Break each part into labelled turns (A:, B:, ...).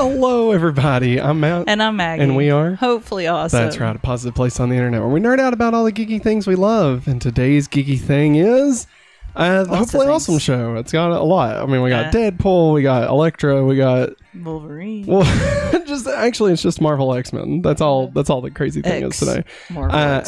A: Hello, everybody. I'm Matt.
B: And I'm Maggie.
A: And we are
B: Hopefully Awesome.
A: That's right, a positive place on the internet where we nerd out about all the geeky things we love. And today's geeky thing is the Hopefully Awesome show. It's got a lot. I mean, we got Deadpool, we got Electro, we got
B: Wolverine.
A: Well, it's just Marvel Xmen. That's all the crazy thing is today.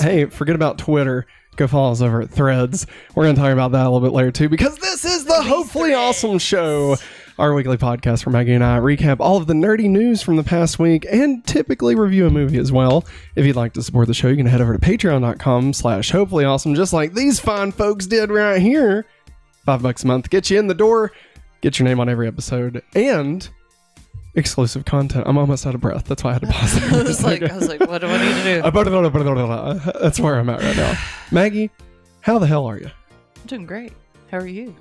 A: Hey, forget about Twitter. Go follow us over at Threads. We're going to talk about that a little bit later too, because this is the Hopefully Awesome show. Our weekly podcast where Maggie and I recap all of the nerdy news from the past week and typically review a movie as well. If you'd like to support the show, you can head over to patreon.com/hopefullyawesome, just like these fine folks did right here. $5 a month, get you in the door, get your name on every episode, and exclusive content. I'm almost out of breath. That's why I had to pause there.
B: I was like, what do I need to do?
A: That's where I'm at right now. Maggie, how the hell are you?
B: I'm doing great. How are you?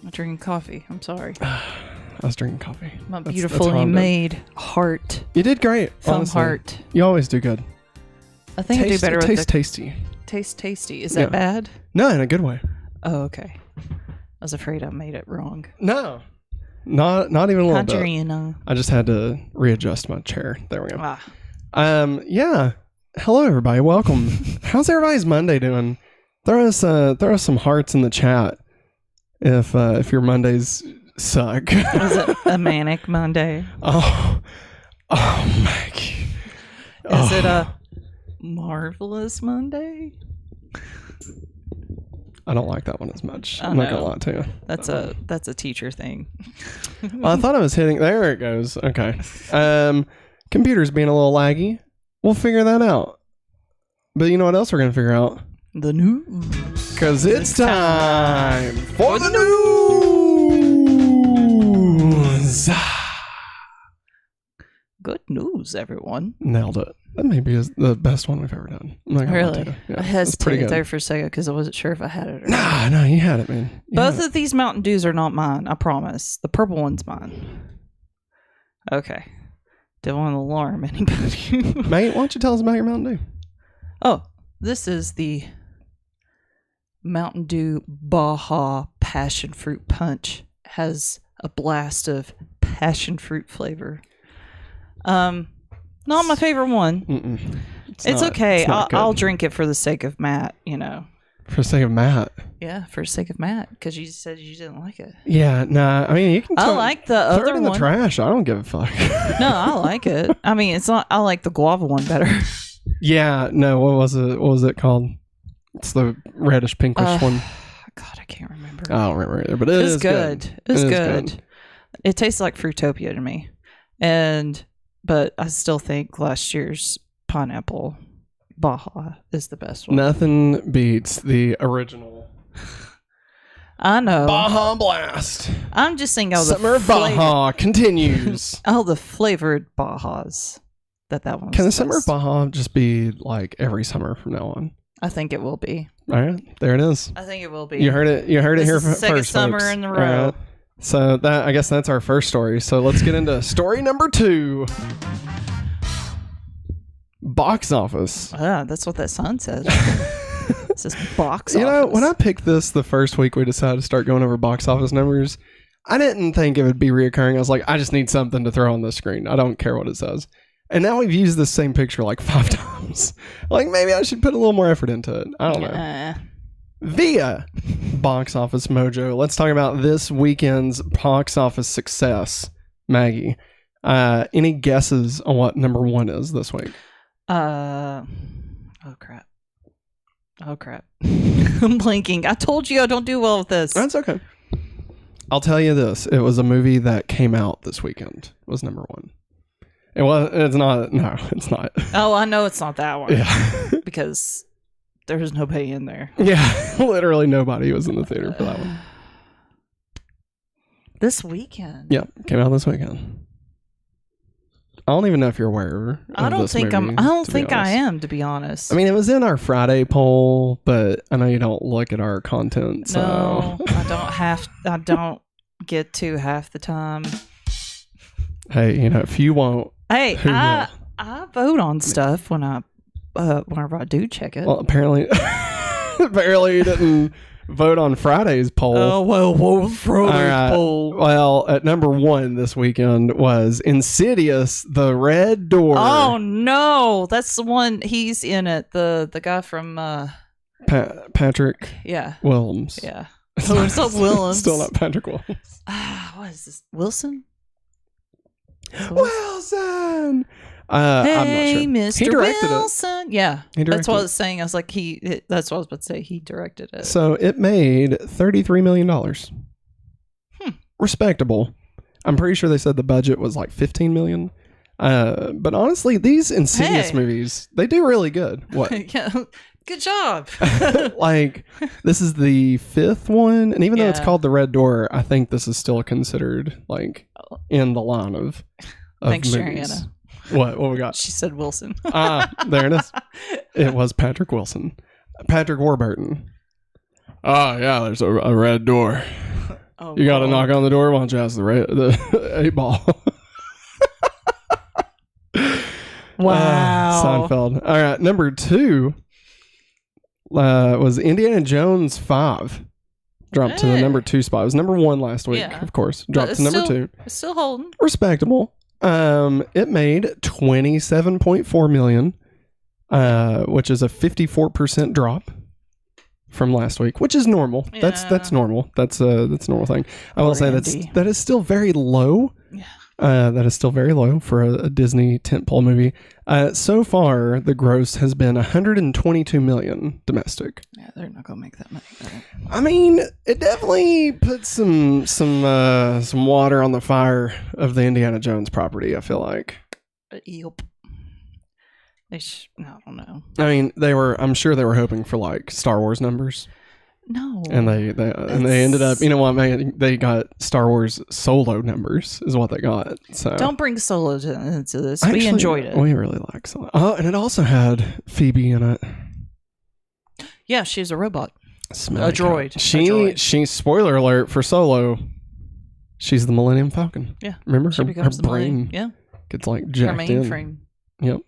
B: I'm drinking coffee. I'm sorry.
A: I was drinking coffee.
B: My beautifully made heart.
A: You did great.
B: From heart.
A: You always do good.
B: I think I do better with
A: Tastes tasty.
B: Tastes tasty. Is that bad?
A: No, in a good way.
B: Oh, okay. I was afraid I made it wrong.
A: No. Not even a little bit.
B: You know. I
A: just had to readjust my chair. There we go. Yeah. Hello, everybody. Welcome. How's everybody's Monday doing? Throw us some hearts in the chat if your Mondays suck.
B: Is it a manic Monday?
A: Oh, Maggie.
B: Is it a marvelous Monday?
A: I don't like that one as much. I'm not gonna lie to you.
B: That's a teacher thing.
A: Well, I thought I was hitting. There it goes. Okay. Computer's being a little laggy. We'll figure that out. But you know what else we're gonna figure out?
B: The news.
A: Because it's time for the news.
B: Good news, everyone.
A: Nailed it. That may be the best one we've ever done.
B: Really? Yeah, I hesitated there for a second because I wasn't sure if I had it or not.
A: No, you had it, man.
B: Both of these Mountain Dews are not mine, I promise. The purple one's mine. Okay. Didn't want to alarm anybody.
A: Mate, why don't you tell us about your Mountain Dew?
B: Oh, this is the Mountain Dew Baja Passion Fruit Punch. Has a blast of passion fruit flavor. Not my favorite one. It's okay. I'll drink it for the sake of Matt, you know.
A: For the sake of Matt?
B: Yeah, for the sake of Matt, because you said you didn't like it.
A: Yeah, nah. I mean, you can.
B: I like the other
A: one. Throw it in the trash. I don't give a fuck.
B: No, I like it. I mean, it's not. I like the guava one better.
A: Yeah. No. What was it? What was it called? It's the reddish pinkish one.
B: God, I can't remember.
A: I don't remember either, but it is good.
B: It's good. It tastes like Fruitopia to me, but I still think last year's pineapple Baja is the best one.
A: Nothing beats the original.
B: I know.
A: Baja Blast.
B: I'm just saying all
A: Summer
B: the
A: Baja continues.
B: All the flavored Bajas that one.
A: Can the Summer Baja just be like every summer from now on?
B: I think it will be.
A: All right, there it is.
B: I think it will be.
A: You heard it. You heard it here first.
B: Second summer
A: folks.
B: In a row.
A: Right. So I guess that's our first story. So let's get into story number 2. Box office.
B: That's what that sign says. It says box office.
A: You know, when I picked this the first week we decided to start going over box office numbers, I didn't think it would be reoccurring. I was like, I just need something to throw on the screen. I don't care what it says. And now we've used the same picture like 5 times. Like, maybe I should put a little more effort into it. I don't know. Via Box Office Mojo, let's talk about this weekend's box office success. Maggie, any guesses on what number 1 is this week?
B: Oh crap. I'm blanking. I told you I don't do well with this.
A: That's okay. I'll tell you this. It was a movie that came out this weekend. It was number 1. It's not. No, it's not.
B: Oh, I know it's not that one.
A: Yeah.
B: Because there's nobody in there.
A: Yeah, literally nobody was in the theater for that one.
B: This weekend?
A: Yeah, came out this weekend. I don't even know if you're aware of
B: I don't
A: this
B: think
A: movie,
B: I don't think I am, to be honest.
A: I mean, it was in our Friday poll, but I know you don't look at our content, so...
B: No, I don't get to half the time.
A: Hey, you know, if you won't...
B: Hey, I vote on stuff whenever I do check it.
A: Well, apparently you didn't vote on Friday's poll.
B: Oh, well, Friday's poll.
A: Well, at number 1 this weekend was Insidious, The Red Door.
B: Oh, no. That's the one. He's in it. The guy from...
A: Patrick Williams.
B: Yeah. Oh, it's not Williams.
A: Still not Patrick Williams.
B: What is this? Wilson?
A: Wilson!
B: Hey,
A: I'm not sure.
B: Mr.
A: He directed
B: Wilson.
A: it.
B: Yeah. That's what I was saying. I was like, that's what I was about to say. He directed it.
A: So it made $33 million. Respectable. I'm pretty sure they said the budget was like $15 million. But honestly, these Insidious movies, they do really good. What?
B: Yeah. Good job.
A: Like, this is the 5th one. And even though it's called The Red Door, I think this is still considered like in the line of
B: Thanks,
A: movies.
B: Shariana.
A: What we got?
B: She said Wilson.
A: There it is. It was Patrick Wilson. Patrick Warburton. Oh, yeah, there's a red door.
B: Oh,
A: you got to knock on the door. Why don't you ask the 8-ball?
B: Wow.
A: Seinfeld. All right, number 2 was Indiana Jones 5. Dropped to the number 2 spot. It was number 1 last week, of course. Dropped to number 2.
B: It's still holding.
A: Respectable. It made $27.4 million, which is a 54% drop from last week, which is normal.
B: Yeah.
A: That's normal. That's a normal thing. I will say that is still very low.
B: Yeah.
A: That is still very low for a Disney tentpole movie. So far, the gross has been $122 million domestic.
B: Yeah, they're not gonna make that money back.
A: I mean, it definitely puts some water on the fire of the Indiana Jones property, I feel like.
B: Yep. I don't know.
A: I mean, I'm sure they were hoping for like Star Wars numbers.
B: No.
A: And they ended up, you know what, man, they got Star Wars Solo numbers is what they got. So
B: don't bring Solo into this. Actually, we enjoyed it.
A: We really like Solo. Oh, and it also had Phoebe in it.
B: Yeah, she's a robot. A
A: droid.
B: Droid.
A: She spoiler alert for Solo. She's the Millennium Falcon.
B: Yeah.
A: Remember
B: her brain
A: gets like jacked
B: her
A: in.
B: mainframe.
A: Yep.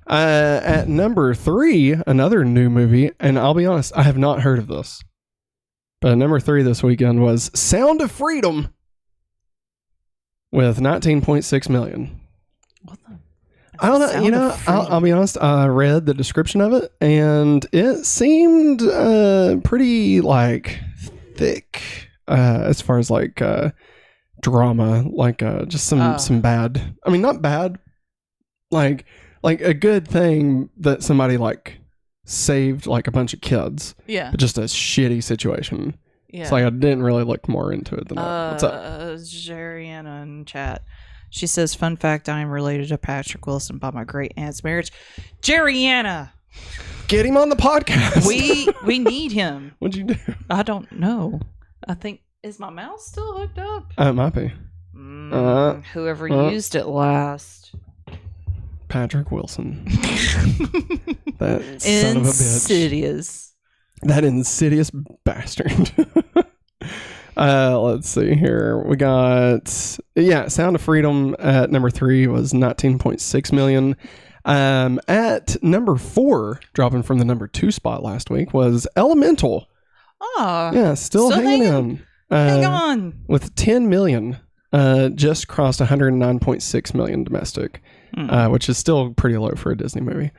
A: At number 3, another new movie, and I'll be honest, I have not heard of this. But number 3 this weekend was Sound of Freedom with $19.6 million.
B: What the?
A: I don't know. You know, I'll be honest. I read the description of it, and it seemed pretty like thick as far as like drama, like just some bad. I mean, not bad, like a good thing that somebody like saved like a bunch of kids.
B: Yeah,
A: but just a shitty situation.
B: Yeah,
A: it's like I didn't really look more into it than that. What's up?
B: Jariana in chat. She says, fun fact, I am related to Patrick Wilson by my great aunt's marriage. Jariana!
A: Get him on the podcast.
B: We need him.
A: What'd you do?
B: I don't know. I think, is my mouse still hooked up?
A: It might be.
B: Whoever used it last.
A: Patrick Wilson. That son of a bitch.
B: Insidious.
A: That insidious bastard. Let's see here. We got Sound of Freedom at number 3 was $19.6 million. At number 4, dropping from the number 2 spot last week, was Elemental. Yeah, still hanging in.
B: Hang on.
A: With $10 million. Just crossed $109.6 million domestic, which is still pretty low for a Disney movie.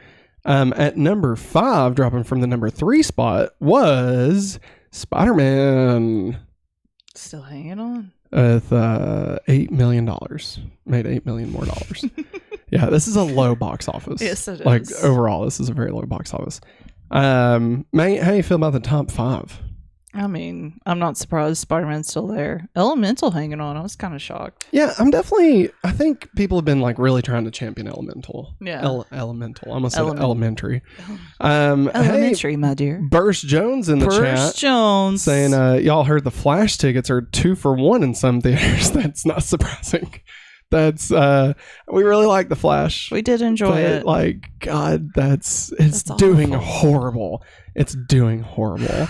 A: At number 5, dropping from the number 3 spot, was Spider-Man.
B: Still hanging on
A: with $8 million. Made $8 million more dollars. Yeah, this is a low box office.
B: Yes, it is.
A: Like overall, this is a very low box office. Mate, how do you feel about the top 5?
B: I mean, I'm not surprised Spider-Man's still there. Elemental hanging on. I was kind of shocked.
A: Yeah, I think people have been like really trying to champion Elemental.
B: Yeah.
A: Elemental. I almost said elementary.
B: Elementary, my dear.
A: Burst Jones in the chat.
B: Burst Jones.
A: Saying, y'all heard the Flash tickets are 2 for 1 in some theaters. That's not surprising. That's we really like the Flash.
B: We did enjoy it.
A: Like, God, it's doing horrible. It's doing horrible.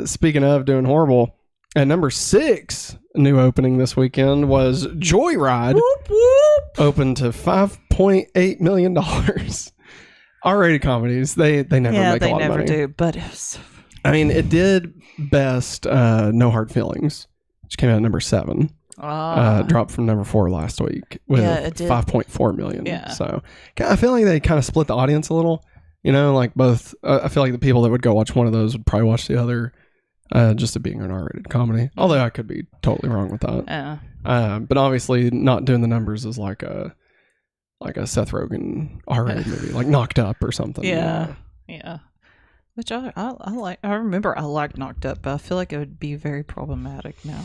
A: Speaking of doing horrible, at number 6, new opening this weekend was Joyride.
B: Whoop, whoop.
A: Opened to $5.8 million. R-rated comedies, they never make a lot of money.
B: They never do, but it's
A: I mean, it did best No Hard Feelings, which came out at number 7. Dropped from number 4 last week with 5.4 million.
B: Yeah.
A: So I feel like they kind of split the audience a little. You know, like both. I feel like the people that would go watch one of those would probably watch the other, just it being an R-rated comedy. Although I could be totally wrong with that.
B: Yeah.
A: But obviously, not doing the numbers is like a Seth Rogen R-rated movie, like Knocked Up or something.
B: Yeah. Yeah. Which I like. I remember I liked Knocked Up, but I feel like it would be very problematic now.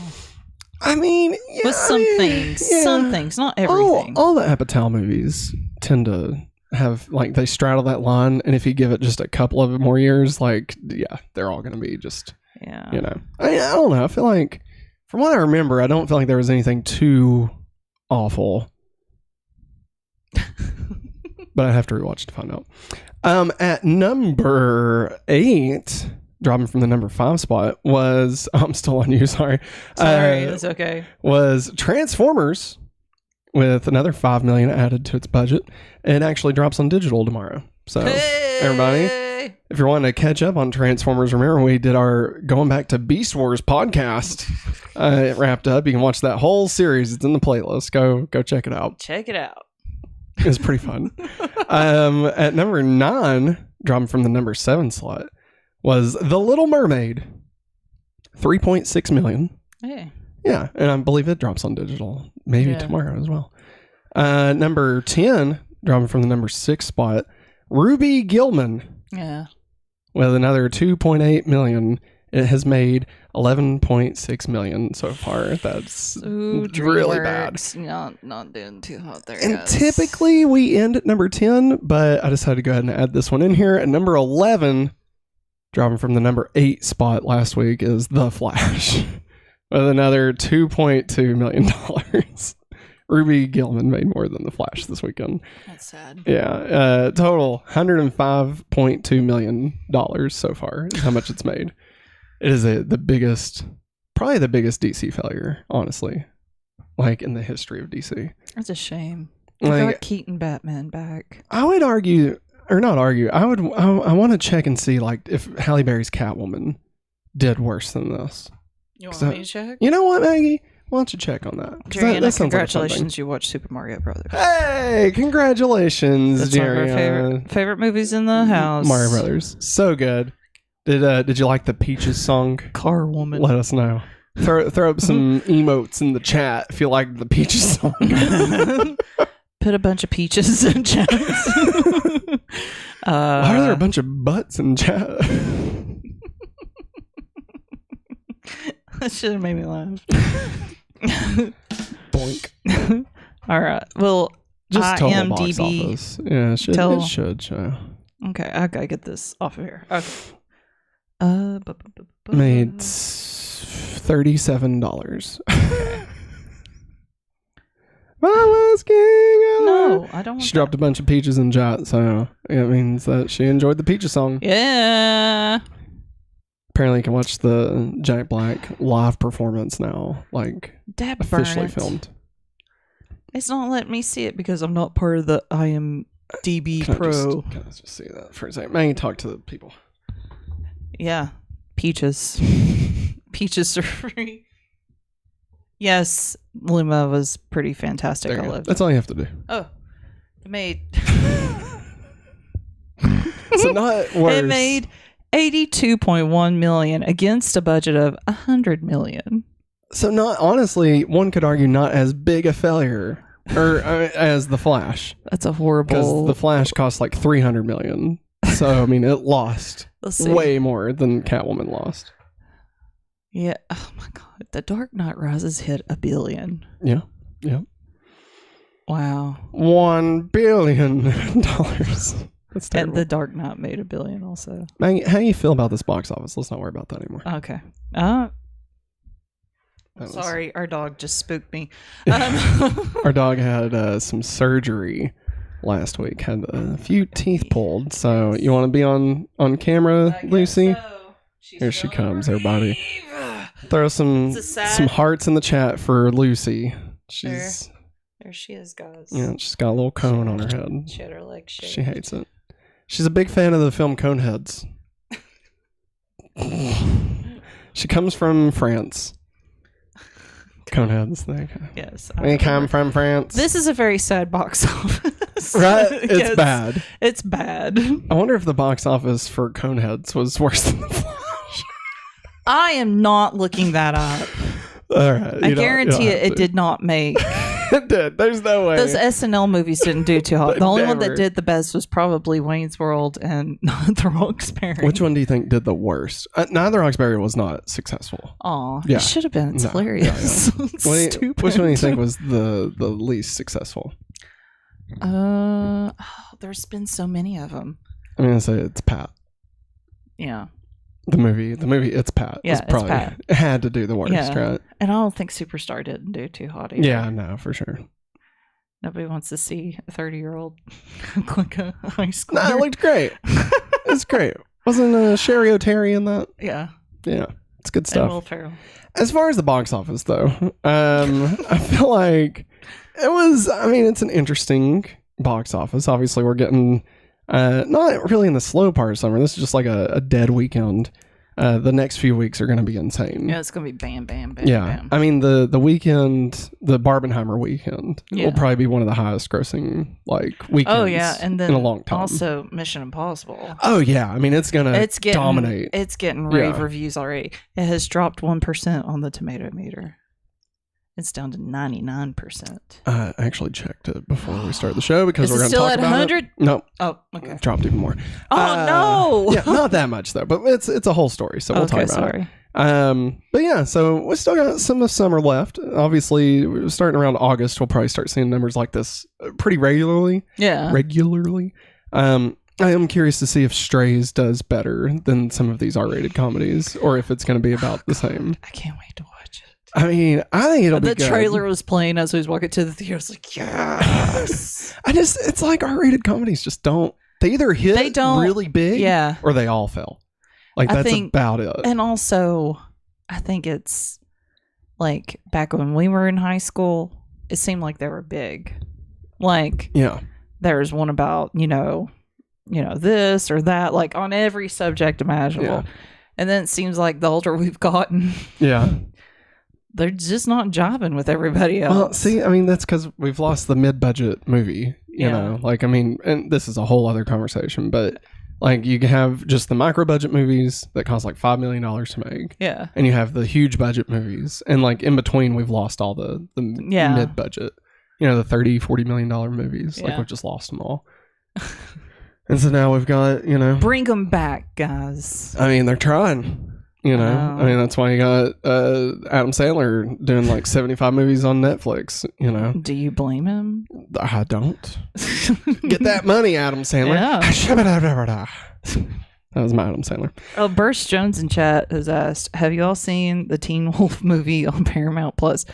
A: I mean,
B: with some things, not everything.
A: All the Apatow movies tend to have, like, they straddle that line, and if you give it just a couple of more years, like, yeah, they're all going to be just, you know. I don't know. I feel like, from what I remember, I don't feel like there was anything too awful. But I have to rewatch to find out. At number 8, dropping from the number 5 spot, was I'm still on you. Sorry,
B: it's okay.
A: Was Transformers, with another $5 million added to its budget. It actually drops on digital tomorrow. So everybody, if you're wanting to catch up on Transformers, remember we did our Going Back to Beast Wars podcast. It wrapped up. You can watch that whole series. It's in the playlist. Go check it out.
B: Check it out.
A: It was pretty fun. At number 9, dropping from the number 7 slot, was The Little Mermaid. 3.6 million.
B: Hey.
A: Yeah, and I believe it drops on digital maybe tomorrow as well. Number 10, dropping from the number 6 spot, Ruby Gillman.
B: Yeah. With
A: another 2.8 million. It has made 11.6 million so far. That's really bad.
B: Not doing too hot there.
A: And typically we end at number 10, but I decided to go ahead and add this one in here. At number 11, dropping from the number 8 spot last week, is The Flash. With another $2.2 million. Ruby Gillman made more than The Flash this weekend.
B: That's sad.
A: Yeah. Total $105.2 million so far is how much it's made. It is probably the biggest DC failure, honestly, like in the history of DC.
B: That's a shame. I got Keaton Batman back.
A: I would argue, or not argue, I want to check and see, like, if Halle Berry's Catwoman did worse than this.
B: You want me to check?
A: You know what, Maggie? Why don't you check on that?
B: Jariana, congratulations, you watched Super Mario Brothers.
A: Hey, congratulations,
B: That's one of our favorite movies in the house.
A: Mario Brothers. So good. Did you like the Peaches song?
B: Car Woman.
A: Let us know. Throw up some emotes in the chat if you like the Peaches song.
B: Put a bunch of peaches in chat.
A: Why are there a bunch of butts in chat?
B: That should have made me laugh.
A: Boink.
B: All right. Well,
A: just total box office. Yeah, it should show.
B: Okay, I gotta get this off of here. Okay.
A: Made $37.
B: No, I don't want
A: She dropped a bunch of peaches in chat, so it means that she enjoyed the Peaches song.
B: Yeah.
A: Apparently you can watch the Jack Black live performance now, like officially filmed.
B: It's not letting me see it because I'm not part of the IMDb Pro.
A: Can I just see that for a second? Man, you talk to the people.
B: Yeah. Peaches. Peaches are free. Yes, Luma was pretty fantastic. I loved it.
A: That's all you have to do.
B: Oh. It made
A: so not worse.
B: It made $82.1 million against a budget of $100 million.
A: So not, honestly, one could argue not as big a failure as The Flash.
B: That's a horrible.
A: Because The Flash cost like $300 million. So I mean, it lost way more than Catwoman lost.
B: Yeah. Oh my God. The Dark Knight Rises hit $1 billion.
A: Yeah. Yeah.
B: Wow.
A: $1 billion. That's terrible.
B: And The Dark Knight made $1 billion also.
A: Maggie, how do you feel about this box office? Let's not worry about that anymore.
B: Okay. Sorry, our dog just spooked me.
A: Our dog had some surgery last week. Had a few teeth pulled. So you want to be on camera, Lucy? So. Here she comes, everybody. Throw some hearts in the chat for Lucy.
B: There she is, guys.
A: Yeah, she's got a little cone on her head.
B: She had her legs shaved.
A: She hates it. She's a big fan of the film Coneheads. She comes from France. Coneheads.
B: Yes.
A: We come from France.
B: This is a very sad box office.
A: Right? It's bad.
B: It's bad.
A: I wonder if the box office for Coneheads was worse than The Flash.
B: I am not looking that up.
A: All right.
B: I guarantee it did not make.
A: It did. There's no way.
B: Those SNL movies didn't do too hot. The only one
A: Never.
B: that did the best was probably Wayne's World and The Roxbury.
A: Which one do you think did the worst? Neither Roxbury was not successful.
B: Aw,
A: Yeah.
B: it should have been. It's
A: No,
B: hilarious. It's stupid.
A: Which one do you think was the least successful?
B: There's been so many of them.
A: I'm gonna say it's Pat.
B: Yeah.
A: The movie It's Pat.
B: Yeah,
A: was
B: It's
A: probably
B: Pat.
A: had to do the worst,
B: Yeah.
A: right?
B: And I don't think Superstar didn't do too hot either.
A: Yeah, no, for sure.
B: Nobody wants to see a 30-year-old like a high schooler.
A: No, it looked great. It's great. Wasn't Sherry O'Terry in that?
B: Yeah.
A: Yeah, it's good
B: And
A: stuff.
B: Will Ferrell.
A: As far as the box office, though, I feel like it was. I mean, it's an interesting box office. Obviously, we're getting not really in the slow part of summer. This is just like a dead weekend. The next few weeks are going to be insane.
B: Yeah, it's going to be bam, bam, bam,
A: Yeah,
B: bam.
A: I mean the weekend, the Barbenheimer weekend,
B: Yeah.
A: will probably be one of the highest grossing weekends.
B: Oh, yeah. And then
A: in a long time.
B: also Mission Impossible.
A: Oh yeah, I mean it's gonna dominate.
B: It's getting rave
A: Yeah.
B: reviews already. It has dropped 1% on the tomato meter. It's down to 99%.
A: I actually checked it before we started the show because
B: Is
A: we're
B: it
A: going to
B: still
A: talk
B: at
A: about
B: 100?
A: it. No,
B: Oh, okay.
A: it dropped even more.
B: Oh, no.
A: Yeah, not that much though, but it's a whole story, so we'll talk about it. But yeah, so we still got some of summer left. Obviously, we're starting around August. We'll probably start seeing numbers like this pretty regularly.
B: Yeah.
A: I am curious to see if Strays does better than some of these R-rated comedies, or if it's going to be about the same.
B: I can't wait to watch it.
A: I mean, I think it'll be good.
B: The trailer was playing as I was walking to the theater. I was like, yes.
A: It's like R-rated comedies just don't. They either hit really big,
B: Yeah.
A: or they all fail. Like that's about it.
B: And also, I think it's like back when we were in high school, it seemed like they were big. Like,
A: yeah,
B: there's one about, this or that, like on every subject imaginable.
A: Yeah.
B: And then it seems like the older we've gotten,
A: yeah,
B: they're just not jiving with everybody else.
A: Well, see, I mean, that's because we've lost the mid-budget movie. You know, like I mean, and this is a whole other conversation, but like you have just the micro-budget movies that cost like $5 million to make.
B: Yeah.
A: And you have the huge budget movies, and like in between, we've lost all the mid-budget. The $30-40 million movies. Like we've just lost them all. And so now we've got,
B: bring them back, guys.
A: I mean, they're trying. I mean, that's why you got Adam Sandler doing like 75 movies on Netflix.
B: Do you blame him?
A: I don't. Get that money, Adam Sandler.
B: Yeah.
A: That was my Adam Sandler.
B: Oh, Burst Jones in chat has asked, have you all seen the Teen Wolf movie on Paramount Plus?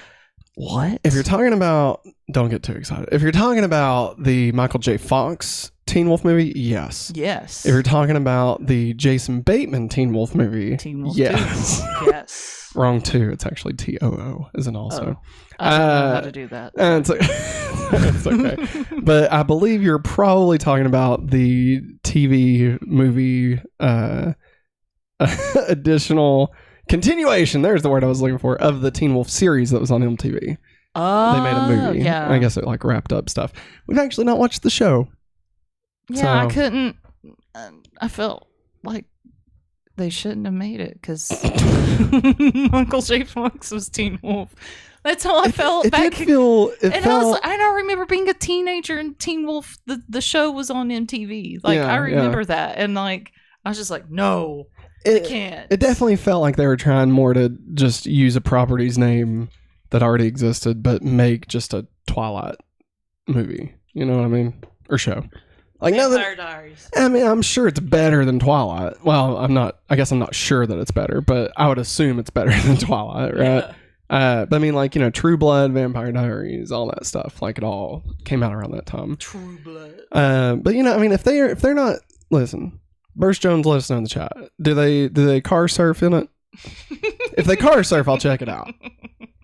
B: What?
A: If you're talking about, don't get too excited. If you're talking about the Michael J. Fox Teen Wolf movie, yes.
B: Yes.
A: If you're talking about the Jason Bateman Teen Wolf movie,
B: Teen Wolf
A: yes.
B: 2. Yes.
A: Wrong 2. It's actually TOO, isn't also.
B: I don't know how to do that.
A: It's okay. But I believe you're probably talking about the TV movie additional continuation, there's the word I was looking for, of the Teen Wolf series that was on MTV.
B: Oh,
A: they made a movie.
B: Yeah.
A: I guess it like wrapped up stuff. We've actually not watched the show.
B: Yeah,
A: So-
B: I couldn't. I felt like they shouldn't have made it because Michael J. Fox was Teen Wolf. That's how I felt.
A: It
B: back.
A: did feel. It
B: And
A: felt.
B: I don't remember being a teenager and Teen Wolf. The show was on MTV. Like
A: Yeah,
B: I remember that, and like I was just like, no, I can't.
A: It definitely felt like they were trying more to just use a property's name that already existed, but make just a Twilight movie. You know what I mean? Or show. Like now
B: Vampire
A: that
B: Diaries.
A: I mean, I'm sure it's better than Twilight. Well, I'm not. I guess I'm not sure that it's better, but I would assume it's better than Twilight, right?
B: Yeah.
A: But I mean, like True Blood, Vampire Diaries, all that stuff. Like it all came out around that time.
B: True Blood.
A: But I mean, if they're not, listen, Burst Jones, let us know in the chat. Do they car surf in it? If they car surf, I'll check it out.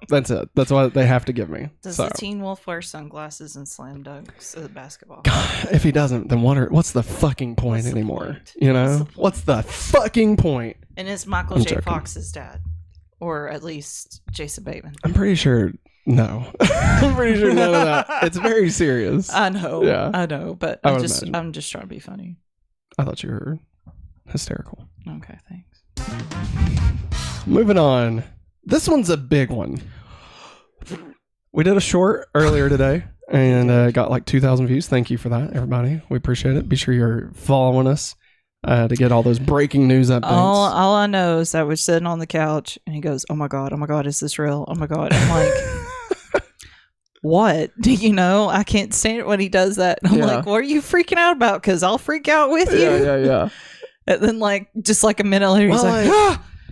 A: That's it. That's what they have to give me.
B: Does the Teen Wolf wear sunglasses and slam dunks at the basketball?
A: God, if he doesn't, then what's the fucking point anymore? You know? What's the fucking point?
B: And is Michael J. Fox's dad? Or at least Jason Bateman?
A: I'm pretty sure no. I'm pretty sure none of that. It's very serious.
B: I know.
A: Yeah.
B: I know, but I'm just trying to be funny.
A: I thought you were hysterical.
B: Okay, thanks.
A: Moving on. This one's a big one. We did a short earlier today and got like 2,000 views. Thank you for that, everybody. We appreciate it. Be sure you're following us to get all those breaking news updates.
B: All I know is that we're sitting on the couch and he goes, oh my God, is this real? Oh my God. I'm like, what? Do you know? I can't stand it when he does that. And I'm like, what are you freaking out about? Because I'll freak out with you.
A: Yeah.
B: And then just a minute later, he's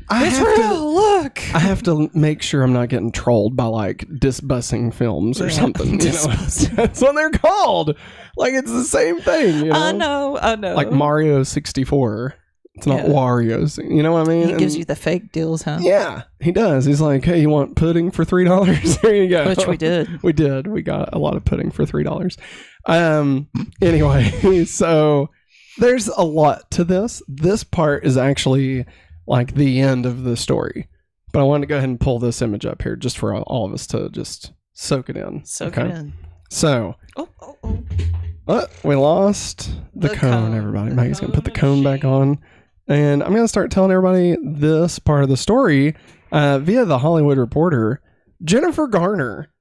B: it's real. Look,
A: I have to make sure I'm not getting trolled by disbussing films or something. You know? That's what they're called. It's the same thing. You know?
B: I know.
A: Like Mario 64. It's not Wario's. You know what I mean?
B: He gives you the fake deals, huh?
A: Yeah, he does. He's like, hey, you want pudding for $3? There you go.
B: Which we did.
A: We did. We got a lot of pudding for $3. Anyway, so there's a lot to this. This part is actually the end of the story. But I wanted to go ahead and pull this image up here just for all of us to just soak it in.
B: Soak it in.
A: So. We lost the cone, everybody. Maggie's going to put the cone back on. And I'm going to start telling everybody this part of the story via The Hollywood Reporter. Jennifer Garner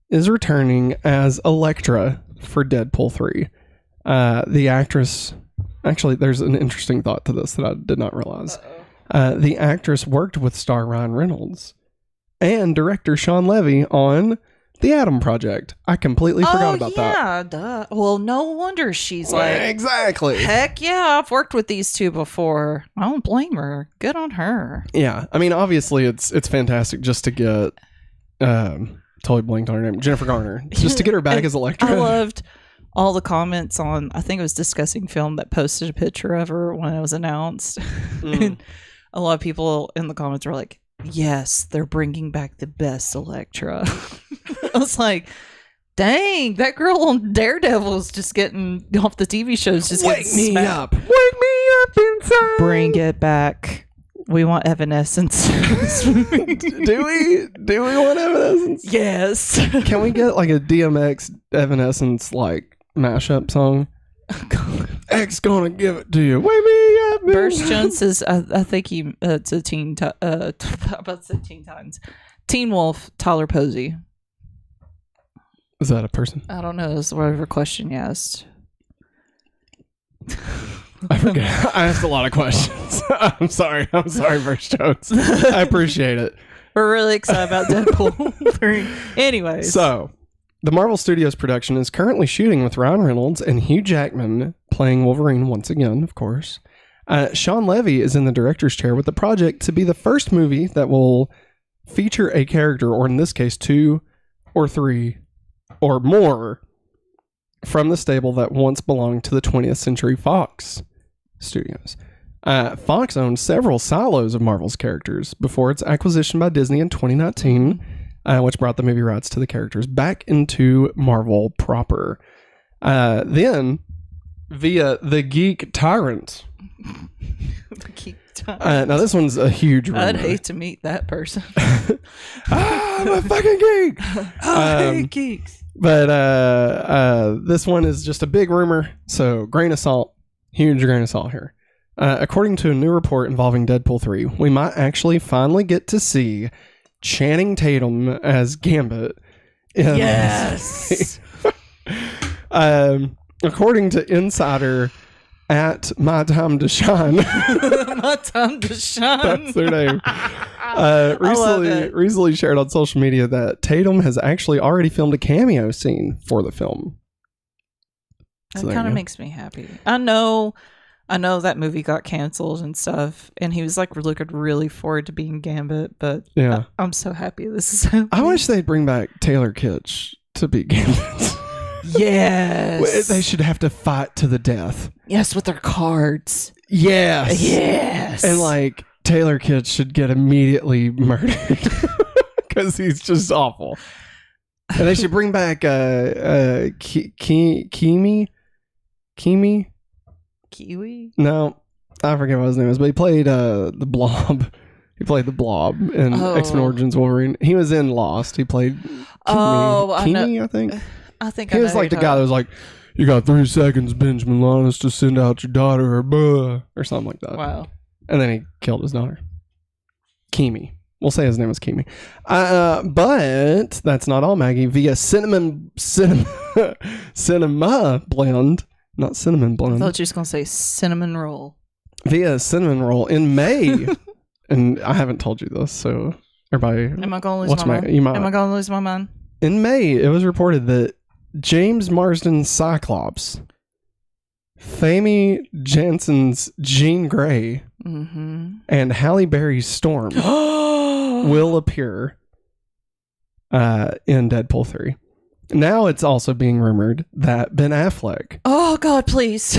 A: is returning as Elektra for Deadpool 3. The actress... Actually, there's an interesting thought to this that I did not realize. The actress worked with star Ryan Reynolds and director Sean Levy on The Atom Project. I completely forgot about that.
B: Yeah, duh. Well, no wonder she's
A: exactly.
B: Heck yeah, I've worked with these two before. I don't blame her. Good on her.
A: Yeah, I mean, obviously, it's fantastic just to get totally blanked on her name, Jennifer Garner, just to get her back as Elektra.
B: I loved all the comments on, I think it was Discussing Film, that posted a picture of her when it was announced. And a lot of people in the comments were like, yes, they're bringing back the best Elektra. I was like, dang, that girl on Daredevil is just getting off the TV shows. Just
A: Wake
B: getting
A: me up. Wake me up inside.
B: Bring it back. We want Evanescence.
A: Do we want Evanescence?
B: Yes.
A: Can we get a DMX Evanescence mashup song? X gonna give it to you. Wake me up.
B: Burst Jones says, I think it's a Teen Titans. Teen Wolf, Tyler Posey.
A: Is that a person?
B: I don't know. It's whatever question you asked.
A: I forget. I asked a lot of questions. I'm sorry, Burst Jones. I appreciate it.
B: We're really excited about Deadpool 3. Anyways.
A: So, the Marvel Studios production is currently shooting with Ryan Reynolds and Hugh Jackman playing Wolverine once again, of course. Sean Levy is in the director's chair with the project to be the first movie that will feature a character, or in this case, 2 or 3 or more, from the stable that once belonged to the 20th Century Fox Studios. Fox owned several silos of Marvel's characters before its acquisition by Disney in 2019, which brought the movie rights to the characters back into Marvel proper. Then, via the Geek Tyrant.
B: The Geek Tyrant.
A: Now, this one's a huge rumor.
B: I'd hate to meet that person.
A: I'm a fucking geek.
B: I hate geeks.
A: But this one is just a big rumor, so grain of salt. Huge grain of salt here. According to a new report involving Deadpool 3, we might actually finally get to see Channing Tatum as Gambit.
B: Yes.
A: According to Insider at My Time to Shine.
B: My Time to Shine.
A: That's their name. Recently shared on social media that Tatum has actually already filmed a cameo scene for the film.
B: That kind of makes me happy. I know that movie got canceled and stuff, and he was looking really forward to being Gambit, but yeah, I'm so happy this is happening.
A: I wish they'd bring back Taylor Kitsch to be Gambit.
B: Yes.
A: They should have to fight to the death.
B: Yes, with their cards.
A: Yes.
B: Yes.
A: And Taylor Kitsch should get immediately murdered. because he's just awful. And they should bring back Kimi.
B: Kiwi?
A: No, I forget what his name is, but he played the Blob. He played the Blob in X-Men Origins Wolverine. He was in Lost. He played Kimi, I think.
B: I think
A: he was like the guy that was like, "You got 3 seconds, Benjamin Linus, to send out your daughter," or something like that.
B: Wow. And
A: then he killed his daughter. Kimi. We'll say his name was Kimi. But that's not all, Maggie. Via cinema blend. Not cinnamon blend.
B: I thought you were going to say cinnamon roll.
A: Via cinnamon roll in May. And I haven't told you this, so everybody...
B: Am I going to lose my mind? Am I going to lose my mind?
A: In May, it was reported that James Marsden's Cyclops, Famie Janssen's Jean Grey, and Halle Berry's Storm will appear in Deadpool 3. Now it's also being rumored that Ben Affleck...
B: Oh, God, please.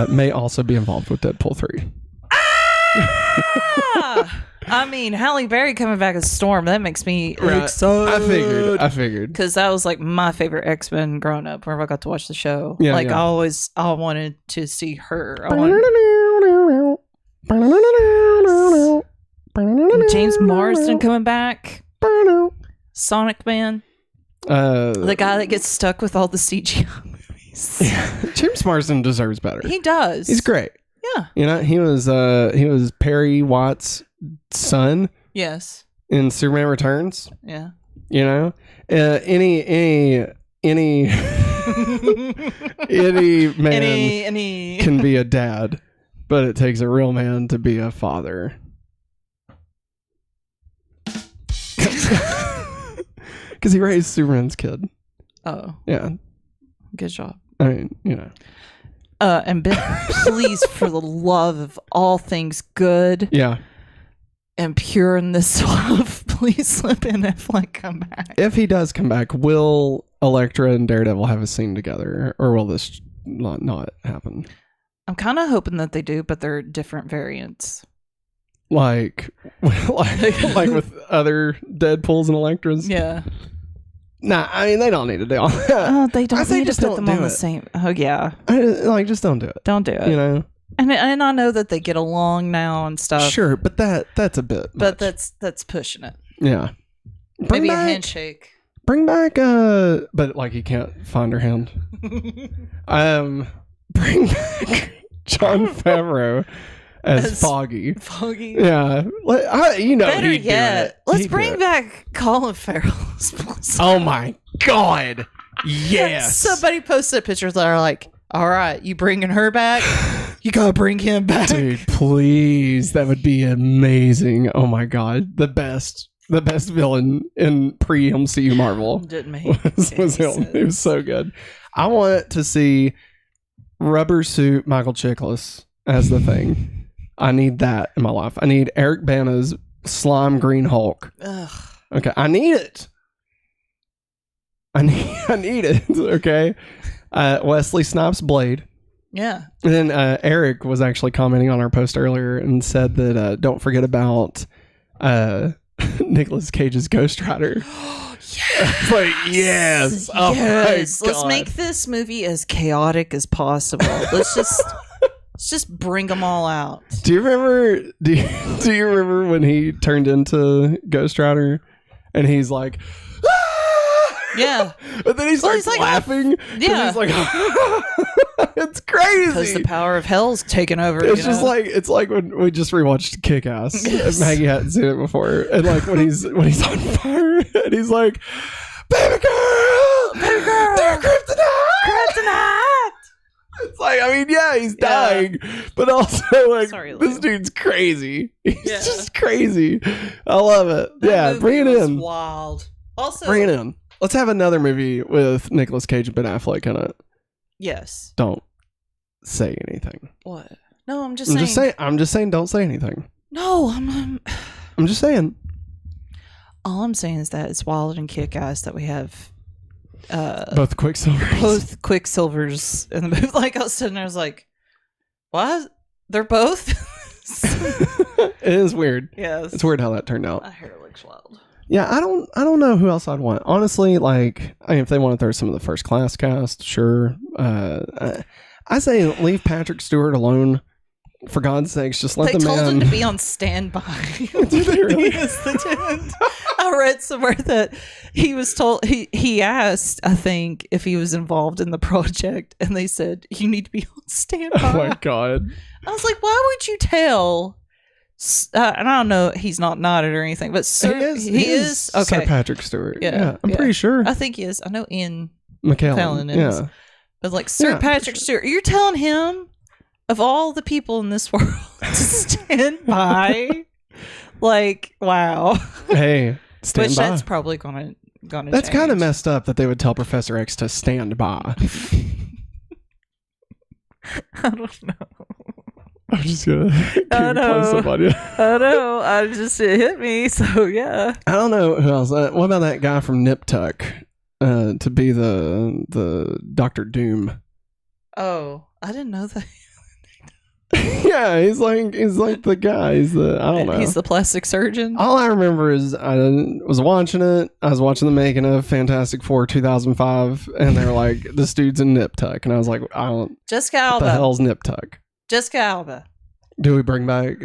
A: may also be involved with Deadpool 3.
B: I mean, Halle Berry coming back as Storm, that makes me excited.
A: I figured.
B: Because that was like my favorite X-Men growing up whenever I got to watch the show.
A: Yeah,
B: I wanted to see her. James Marsden coming back. Sonic Man. The guy that gets stuck with all the CGI movies.
A: Yeah. James Marsden deserves better.
B: He does.
A: He's great.
B: Yeah.
A: You know, he was Perry Watts' son.
B: Yes.
A: In Superman Returns.
B: Yeah.
A: You know, any any man can be a dad, but it takes a real man to be a father. Because he raised Superman's kid.
B: Oh.
A: Yeah.
B: Good job.
A: I mean, you know.
B: And Ben, please, for the love of all things good, and pure in this love, please let Ben Affleck come back.
A: If he does come back, will Elektra and Daredevil have a scene together, or will this not happen?
B: I'm kind of hoping that they do, but they're different variants.
A: Like with other Deadpools and Elektras.
B: Yeah.
A: Nah, I mean, they don't need to do all that.
B: Oh, they don't need to put them on the same. Oh, yeah.
A: Just don't do it.
B: Don't do it.
A: You know?
B: And I know that they get along now and stuff.
A: Sure, but that's a bit
B: But
A: much.
B: that's pushing it.
A: Yeah.
B: Maybe a handshake.
A: Bring back, but like he can't find her hand. Bring back Jon Favreau as Foggy.
B: Foggy.
A: Yeah.
B: Better yet, let's bring back Colin Farrell.
A: Oh my God. Yes.
B: Somebody posted pictures that are like, all right, you bringing her back? You gotta bring him back.
A: Dude, please. That would be amazing. Oh my God. The best villain in pre-MCU Marvel
B: didn't make
A: was him. He was so good. I want to see Rubber Suit Michael Chiklis as the Thing. I need that in my life. I need Eric Bana's Slime Green Hulk.
B: Ugh.
A: Okay, I need it. I need it. Okay. Wesley Snipes Blade.
B: Yeah.
A: And then Eric was actually commenting on our post earlier and said that don't forget about Nicolas Cage's Ghost Rider.
B: Yes.
A: Like, yes. Oh
B: yes.
A: My God.
B: Let's make this movie as chaotic as possible. Let's just bring them all out.
A: Do you remember? Do you remember when he turned into Ghost Rider, and he's like, ah!
B: Yeah,
A: but then he's like laughing.
B: Yeah,
A: he's like, it's crazy
B: because the power of hell's taken over.
A: It's just like when we just rewatched Kick-Ass. Yes. Maggie hadn't seen it before, and like when he's on fire, and he's like, baby girl, they're kryptonite. It's like, I mean, yeah, he's dying, but also like this dude's crazy. He's just crazy. I love it.
B: That
A: bring it in.
B: Wild. Also,
A: bring it in. Let's have another movie with Nicolas Cage and Ben Affleck in it.
B: Yes.
A: Don't say anything.
B: What? No, I'm just saying.
A: I'm just saying. Don't say anything.
B: No,
A: I'm just saying.
B: All I'm saying is that it's wild and Kick-Ass that we have.
A: Both Quicksilvers.
B: Both Quicksilvers in the movie. Like I was sitting there, I was like, "What? They're both."
A: It is weird.
B: Yes,
A: it's weird how that turned out.
B: My hair looks wild.
A: Yeah, I don't know who else I'd want. Honestly, like, I mean, if they want to throw some of the First Class cast, sure. I say leave Patrick Stewart alone. For God's sakes, just let the man...
B: They told him to be on standby.
A: Did they really?
B: Yes, they did. I read somewhere that he was told... He asked, I think, if he was involved in the project, and they said, you need to be on standby.
A: Oh my God.
B: I was like, why would you tell... and I don't know, he's not nodded or anything, but he is okay.
A: Sir Patrick Stewart. Yeah, I'm pretty sure.
B: I think he is. I know Ian
A: McKellen
B: is.
A: Yeah.
B: But like, Sir Patrick Stewart, you're telling him... Of all the people in this world to stand by, like, wow.
A: Hey, stand
B: Which
A: by.
B: that's probably gonna
A: That's kind of messed up that they would tell Professor X to stand by.
B: I don't know.
A: I'm just gonna somebody.
B: I know. It hit me. So yeah.
A: I don't know who else. What about that guy from Nip Tuck to be the Dr. Doom?
B: Oh, I didn't know that.
A: Yeah, he's like the guy. I don't know.
B: He's the plastic surgeon.
A: All I remember is I was watching it. I was watching the making of Fantastic Four 2005, and they were like, "This dude's in Nip Tuck," and I was like, "I don't."
B: Jessica Alba.
A: What the hell's Nip Tuck?
B: Jessica Alba.
A: Do we bring back?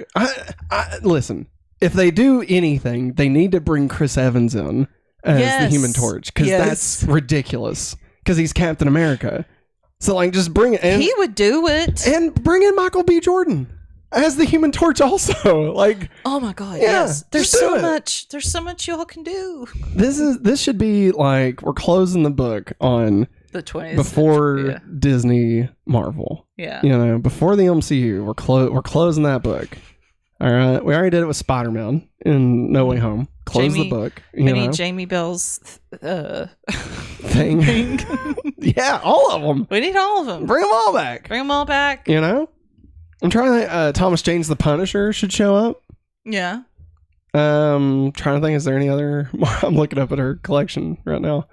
A: Listen. If they do anything, they need to bring Chris Evans in as the Human Torch because that's ridiculous. Because he's Captain America. So, like, just bring it in.
B: He would do it.
A: And bring in Michael B. Jordan as the Human Torch also. Like,
B: oh my God, yes. There's so much y'all can do.
A: This should be like we're closing the book on
B: the 20th
A: before
B: century,
A: Disney Marvel.
B: Yeah.
A: You know, before the MCU, we're closing that book. All right. We already did it with Spider-Man in No Way Home. Close the book.
B: We need Jamie Bell's
A: thing. Yeah, all of them.
B: We need all of them.
A: Bring them all back. You know? I'm trying to Thomas Jane's The Punisher should show up.
B: Yeah.
A: Trying to think, is there any other? I'm looking up at her collection right now.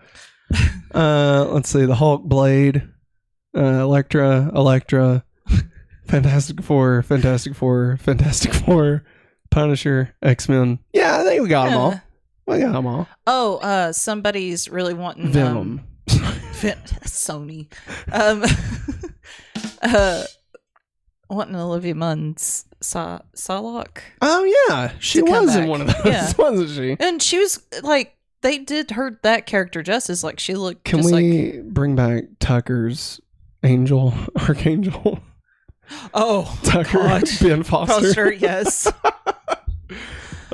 A: Let's see. The Hulk, Blade, Elektra, Fantastic Four, Punisher, X-Men. Yeah, I think we got them all. We got them all.
B: Oh, somebody's really wanting
A: Venom.
B: Sony. Wanting Olivia Munn's Psylocke.
A: Oh yeah, she was in one of those, wasn't she?
B: And she was like, they did her that character justice. Like she looked.
A: Can
B: just
A: we bring back Tucker's Archangel?
B: Oh,
A: Tucker, Ben Foster.
B: Yes.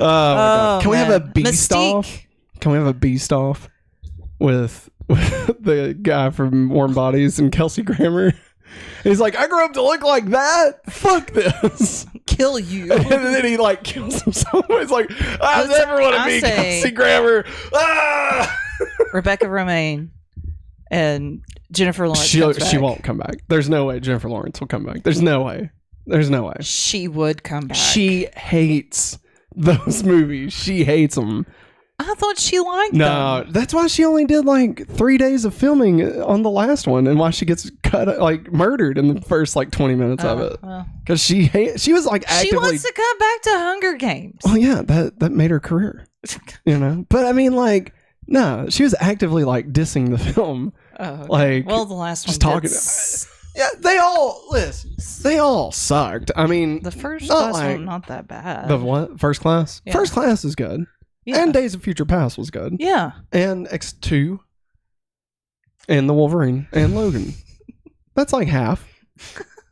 A: Oh my God. Can we have a beast off? Can we have a beast off with the guy from Warm Bodies and Kelsey Grammer? And he's like, I grew up to look like that. Fuck this.
B: Kill you.
A: And then he like kills himself. He's like, I never want to be Kelsey Grammer. Ah!
B: Rebecca Romaine and Jennifer Lawrence.
A: She won't come back. There's no way Jennifer Lawrence will come back. There's no way.
B: She would come back.
A: She hates those movies. She hates them.
B: I thought she liked them.
A: No, that's why she only did like 3 days of filming on the last one, and why she gets murdered in the first 20 minutes of it. Because she was like actively.
B: She wants to come back to Hunger Games.
A: Well, yeah, that made her career. You know, but I mean, no, she was actively dissing the film.
B: Oh, okay. Well, the last one
A: just talking. Yeah, they all sucked. I mean,
B: the first class one not that bad.
A: The what? First Class? Yeah. First Class is good. Yeah. And Days of Future Past was good.
B: Yeah.
A: And X2 and the Wolverine and Logan. That's like half.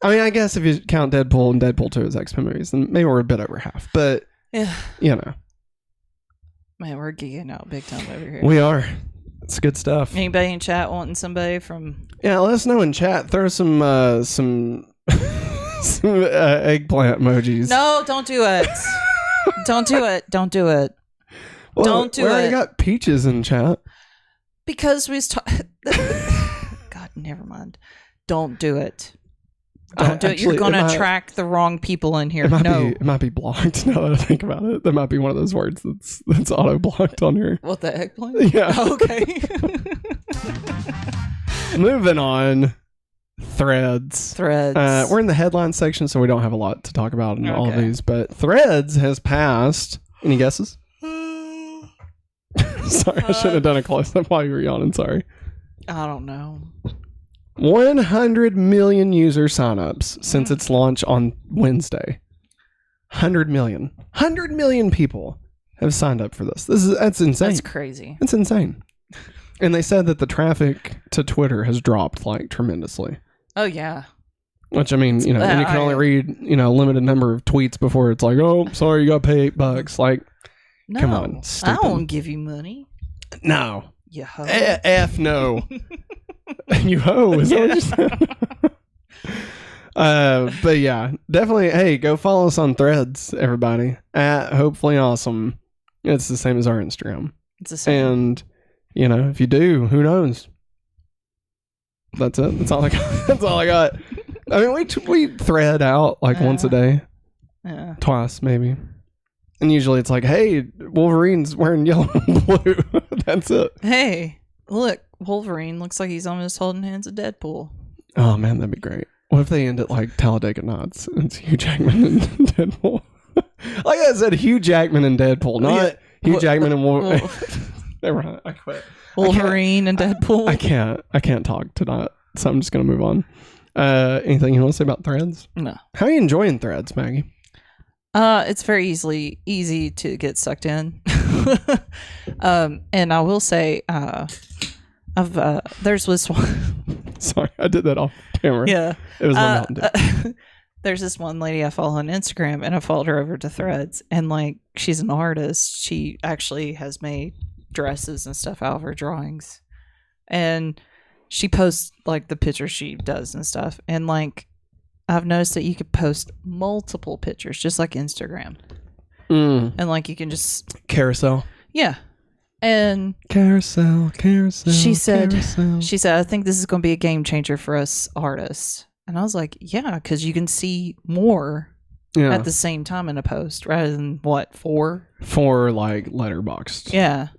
A: I mean, I guess if you count Deadpool and Deadpool 2 as X-Men movies, then maybe we're a bit over half. But yeah, you know.
B: Man, we're geeking out big time over here.
A: We are. It's good stuff.
B: Anybody in chat wanting somebody from?
A: Yeah, let us know in chat. Throw some eggplant emojis.
B: No, don't do it. Don't do it. Don't do it.
A: Well,
B: don't do it.
A: We already got Peaches in chat.
B: Because we was God, never mind. Don't do it. Don't do it. You're going to attract the wrong people in here.
A: It might be blocked now that I think about it. That might be one of those words that's auto-blocked on here.
B: What, the eggplant?
A: Yeah.
B: Okay.
A: Moving on. Threads. We're in the headline section, so we don't have a lot to talk about in all of these. But Threads has passed. Any guesses? Sorry, I shouldn't have done a close-up while you were yawning. Sorry.
B: I don't know.
A: 100 million user signups since its launch on Wednesday. 100 million. 100 million people have signed up for this. That's insane.
B: That's crazy.
A: It's insane. And they said that the traffic to Twitter has dropped like tremendously.
B: Oh, yeah.
A: Which, I mean, and you can only read, a limited number of tweets before it's like, oh, sorry, you got to pay $8. Like,
B: no,
A: come on. Stupid.
B: I won't give you money.
A: No.
B: You hoe.
A: F no. You hoe, is that what you said? But yeah, definitely, hey, go follow us on Threads, everybody. At Hopefully Awesome. It's the same as our Instagram.
B: It's the same.
A: And, if you do, who knows? That's it. That's all I got. That's all I got. I mean, we thread out like once a day.
B: Yeah.
A: Twice, maybe. And usually it's like, hey, Wolverine's wearing yellow and blue. That's it.
B: Hey, look, Wolverine looks like he's almost holding hands with Deadpool.
A: Oh, man, that'd be great. What if they end it like Talladega Nights? It's Hugh Jackman and Deadpool. Like I said, Hugh Jackman and Deadpool, not Hugh Jackman and Wolverine. Never mind. I quit.
B: Wolverine and Deadpool.
A: I can't talk tonight, so I'm just going to move on. Anything you want to say about Threads?
B: No.
A: How are you enjoying Threads, Maggie?
B: It's very easy to get sucked in. And I will say, there's this one.
A: Sorry, I did that off camera.
B: Yeah.
A: It was my Mountain Dew.
B: There's this one lady I follow on Instagram, and I followed her over to Threads, and like, she's an artist. She actually has made dresses and stuff out of her drawings, and she posts like the pictures she does and stuff, and like, I've noticed that you could post multiple pictures just like Instagram. And like, you can just
A: carousel.
B: Yeah. And
A: carousel.
B: She said, I think this is going to be a game changer for us artists. And I was like, yeah, because you can see more at the same time in a post rather than four like letterboxed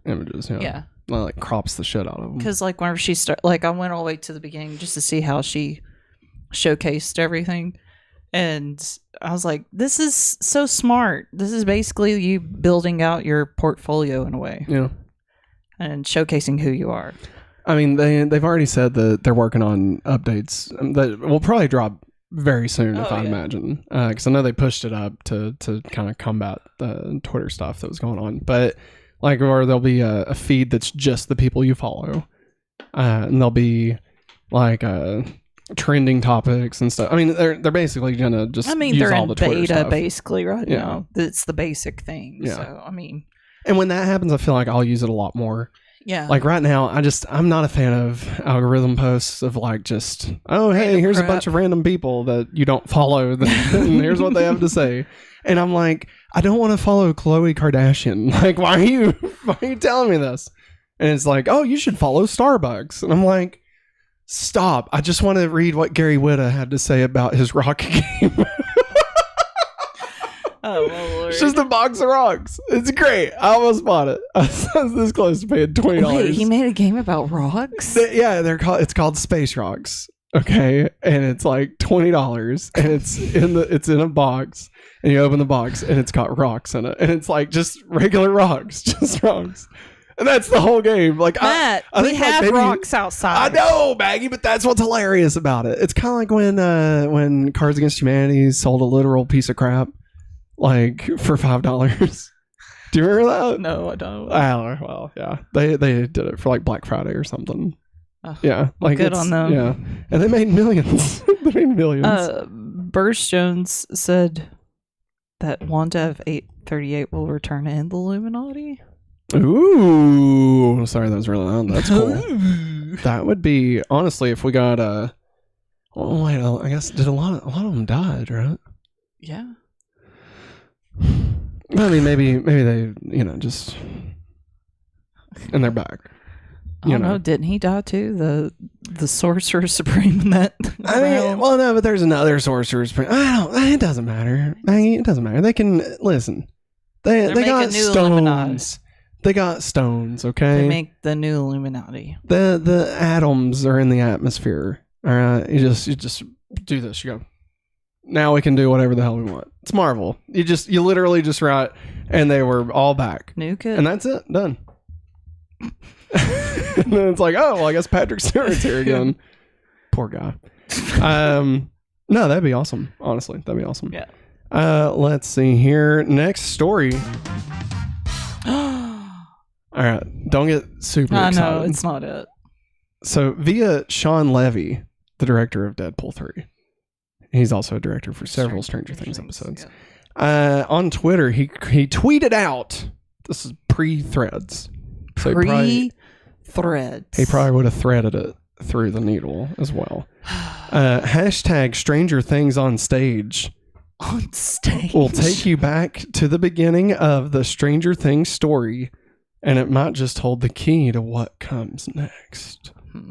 B: images. Yeah. Well, like crops the shit out of them. Because like whenever she started, like I went all the way to the beginning just to see how she showcased everything, and I was like, this is so smart. This is basically you building out your portfolio in a way, and showcasing who you are.
A: I mean, they've already said that they're working on updates that will probably drop very soon, if I imagine, because I know they pushed it up to kind of combat the Twitter stuff that was going on, but like, or there'll be a feed that's just the people you follow, and there'll be like trending topics and stuff. I mean, they're basically gonna just use
B: they're
A: all
B: in
A: the Twitter
B: beta
A: stuff.
B: Basically right now. It's the basic thing. Yeah. So I mean,
A: and when that happens, I feel like I'll use it a lot more.
B: Yeah.
A: Like right now, I'm not a fan of algorithm posts of like just, oh hey, here's a bunch of random people that you don't follow, and here's what they have to say, and I'm like, I don't want to follow Khloe Kardashian. Like, why are you telling me this? And it's like, oh, you should follow Starbucks, and I'm like, stop! I just want to read what Gary Whitta had to say about his rock game.
B: Oh, my Lord.
A: It's just a box of rocks. It's great. I almost bought it. I was this close to paying $20.
B: Wait, he made a game about rocks?
A: It's called Space Rocks. Okay. And it's like $20, and it's in a box, and you open the box and it's got rocks in it. And it's like just regular rocks, just rocks. And that's the whole game. Like,
B: Matt, we have rocks outside.
A: I know, Maggie, but that's what's hilarious about it. It's kind of like when Cards Against Humanity sold a literal piece of crap. Like for $5. Do you remember that?
B: No, I don't.
A: Well, yeah, they did it for like Black Friday or something. Yeah, like
B: good on them.
A: Yeah, and they made millions. They made millions.
B: Burst Jones said that Wanda of 838 will return to end the Illuminati.
A: Ooh, sorry, that was really loud. That's cool. That would be, honestly, if we got I guess did a lot of them died, right?
B: Yeah.
A: I mean, maybe they, just, and they're back.
B: I don't know. Didn't he die too? The Sorcerer Supreme that.
A: I mean, well, no, but there's another Sorcerer Supreme. It doesn't matter. It doesn't matter. They can listen. They got stones. Illuminati. They got stones. Okay.
B: They make the new Illuminati.
A: The atoms are in the atmosphere. All right. You just do this. You go. Now we can do whatever the hell we want. It's Marvel. You literally just write, and they were all back.
B: Nuke it.
A: And that's it. Done. And then it's like, oh, well, I guess Patrick Stewart's here again. Poor guy. No, that'd be awesome. Honestly, that'd be awesome.
B: Yeah.
A: Let's see here. Next story. All right, don't get super excited.
B: No, it's not it.
A: So via Sean Levy, the director of Deadpool 3, he's also a director for several Stranger Things episodes. Yeah. On Twitter, he tweeted out. This is pre-threads. So
B: Pre-threads.
A: He probably would have threaded it through the needle as well. Hashtag Stranger Things on stage.
B: On stage.
A: Will take you back to the beginning of the Stranger Things story, and it might just hold the key to what comes next.
B: So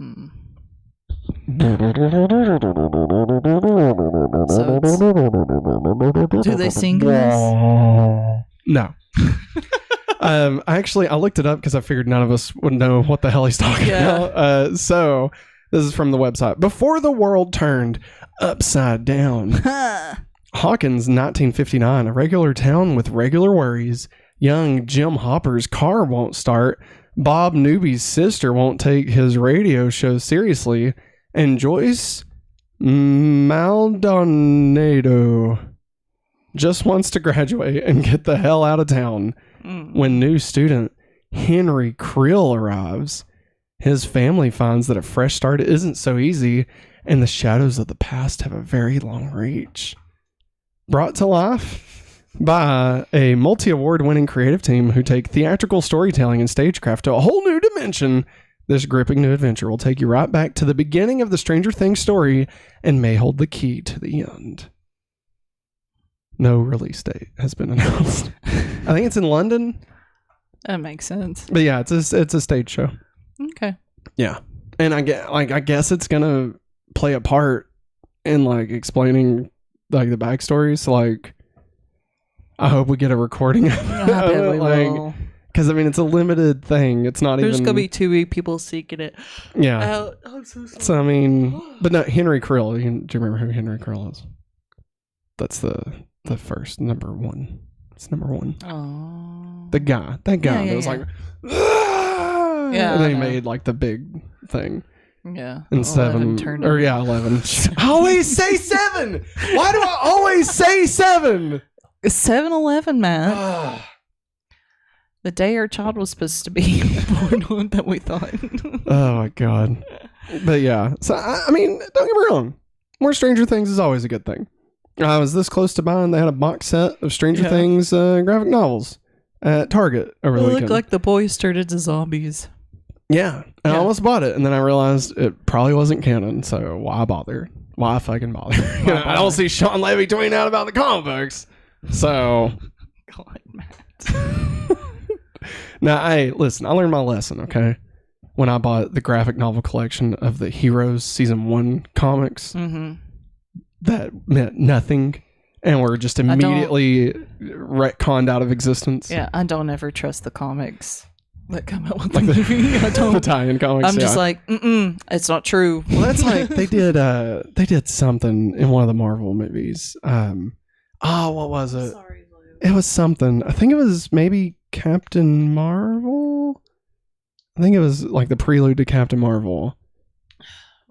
B: do they sing this?
A: No. Actually, I looked it up because I figured none of us would know what the hell he's talking about. So this is from the website. Before the world turned upside down. Hawkins, 1959, a regular town with regular worries. Young Jim Hopper's car won't start. Bob Newby's sister won't take his radio show seriously. And Joyce Maldonado just wants to graduate and get the hell out of town. When new student Henry Creel arrives, his family finds that a fresh start isn't so easy, and the shadows of the past have a very long reach. Brought to life by a multi-award winning creative team who take theatrical storytelling and stagecraft to a whole new dimension, this gripping new adventure will take you right back to the beginning of the Stranger Things story and may hold the key to the end. No release date has been announced. I think it's in London.
B: That makes sense.
A: But yeah, it's a stage show.
B: Okay.
A: Yeah. And I guess it's gonna play a part in like explaining like the backstory. So like I hope we get a recording of it. Like, because I mean it's a limited thing. It's not
B: There's gonna be 2 people seeking it.
A: Yeah.
B: I'm so sorry.
A: So I mean, but no, Henry Creel. Do you remember who Henry Creel is? That's the first number one. It's number one.
B: Oh.
A: That guy that was like, ah!
B: Yeah.
A: And then he made like the big thing.
B: Yeah.
A: And 7 or 11. I always say 7. Why do I always say 7?
B: 7-11, man. The day our child was supposed to be born on that we thought.
A: Oh my god. But yeah. So I mean, don't get me wrong. More Stranger Things is always a good thing. I was this close to buying. They had a box set of Stranger Things graphic novels at Target over the weekend. It looked
B: like the boys turned into zombies.
A: Yeah. And I almost bought it. And then I realized it probably wasn't canon. So why bother? Why fucking bother? I don't see Sean Levy tweeting out about the comic books. So.
B: God, Matt.
A: Now, hey, listen. I learned my lesson, okay? When I bought the graphic novel collection of the Heroes Season 1 comics. Mm-hmm. That meant nothing and were just immediately retconned out of existence.
B: Yeah, I don't ever trust the comics that come out with the movie. I don't.
A: The tie-in comics.
B: I'm just like, it's not true.
A: Well, that's like they did something in one of the Marvel movies. What was it?
B: Sorry, Lou.
A: It was something. I think it was maybe Captain Marvel. I think it was like the prelude to Captain Marvel,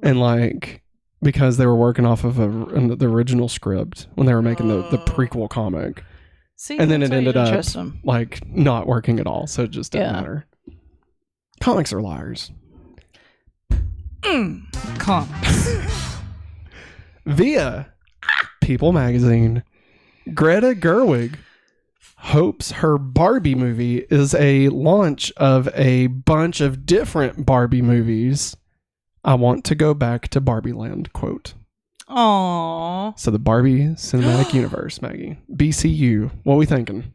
A: and like. Because they were working off of the original script when they were making the prequel comic.
B: See,
A: and then it ended up like not working at all. So it just didn't matter. Comics are liars.
B: Comics.
A: Via People magazine, Greta Gerwig hopes her Barbie movie is a launch of a bunch of different Barbie movies. I want to go back to Barbie Land, quote.
B: Aww.
A: So the Barbie Cinematic Universe, Maggie. BCU. What are we thinking?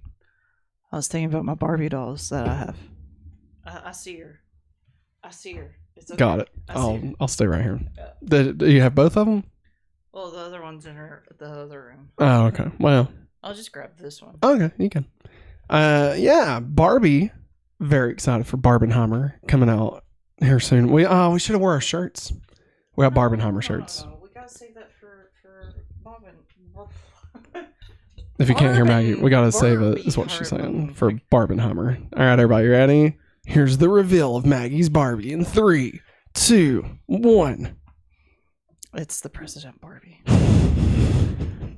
B: I was thinking about my Barbie dolls that I have. I see her. It's okay.
A: Got it. I'll stay right here. Yeah. Do you have both of them?
B: Well, the other one's in the other room.
A: Oh, okay. Well.
B: I'll just grab this one.
A: Okay, you can. Yeah, Barbie. Very excited for Barbenheimer coming out here soon. We should have wore our shirts. We have Barbenheimer shirts.
B: No. We gotta save that for Bobbin.
A: If you can't hear Maggie, we gotta save it. Is what she's saying for Barbenheimer. All right, everybody, you ready? Here's the reveal of Maggie's Barbie in 3, 2, 1.
B: It's the President Barbie.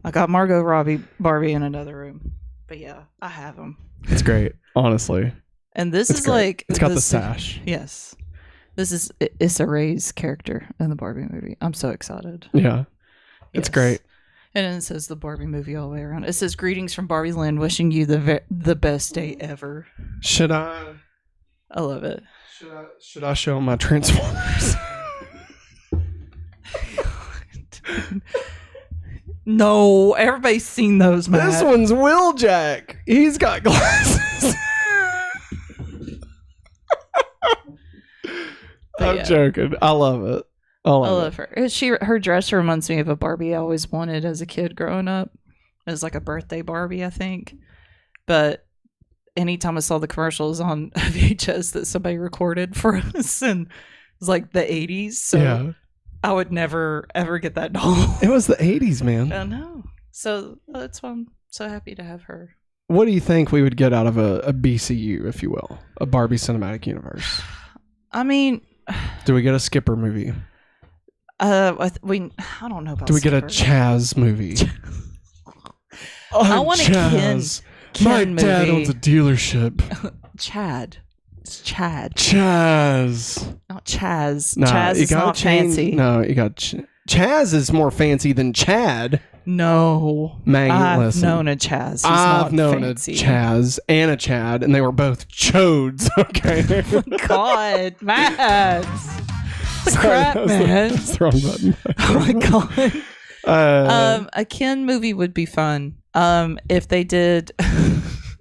B: I got Margot Robbie Barbie in another room. But yeah, I have them.
A: It's great, honestly.
B: And this is
A: great.
B: like...
A: It's got the sash.
B: Yes. This is Issa Rae's character in the Barbie movie. I'm so excited.
A: Yeah. It's great.
B: And then it says the Barbie movie all the way around. It says, greetings from Barbie Land, wishing you the best day ever.
A: Should I
B: love it.
A: Should I show my Transformers?
B: No, everybody's seen those, Matt.
A: This one's Wheeljack. He's got glasses. I'm joking. I love it. I love
B: her. Her dress reminds me of a Barbie I always wanted as a kid growing up. It was like a birthday Barbie, I think. But anytime I saw the commercials on VHS that somebody recorded for us, and it was like the 80s, so I would never ever get that doll.
A: It was the 80s, man.
B: I know. So that's why I'm so happy to have her.
A: What do you think we would get out of a BCU, if you will, a Barbie Cinematic Universe?
B: I mean,
A: do we get a Skipper movie?
B: I don't know about.
A: Do we get a Chaz movie?
B: I want a Ken
A: My
B: movie.
A: dad owns a dealership.
B: Chad. It's Chad.
A: Chaz.
B: Not Chaz.
A: Nah,
B: Chaz is not fancy.
A: No, you got Chaz is more fancy than Chad.
B: No.
A: Maggie,
B: I've known a Chaz.
A: I've known a Chaz and a Chad, and they were both chodes. Okay.
B: Oh my God, Matt. Crap, man.
A: That's the wrong button.
B: Oh my God. A Ken movie would be fun. If they did,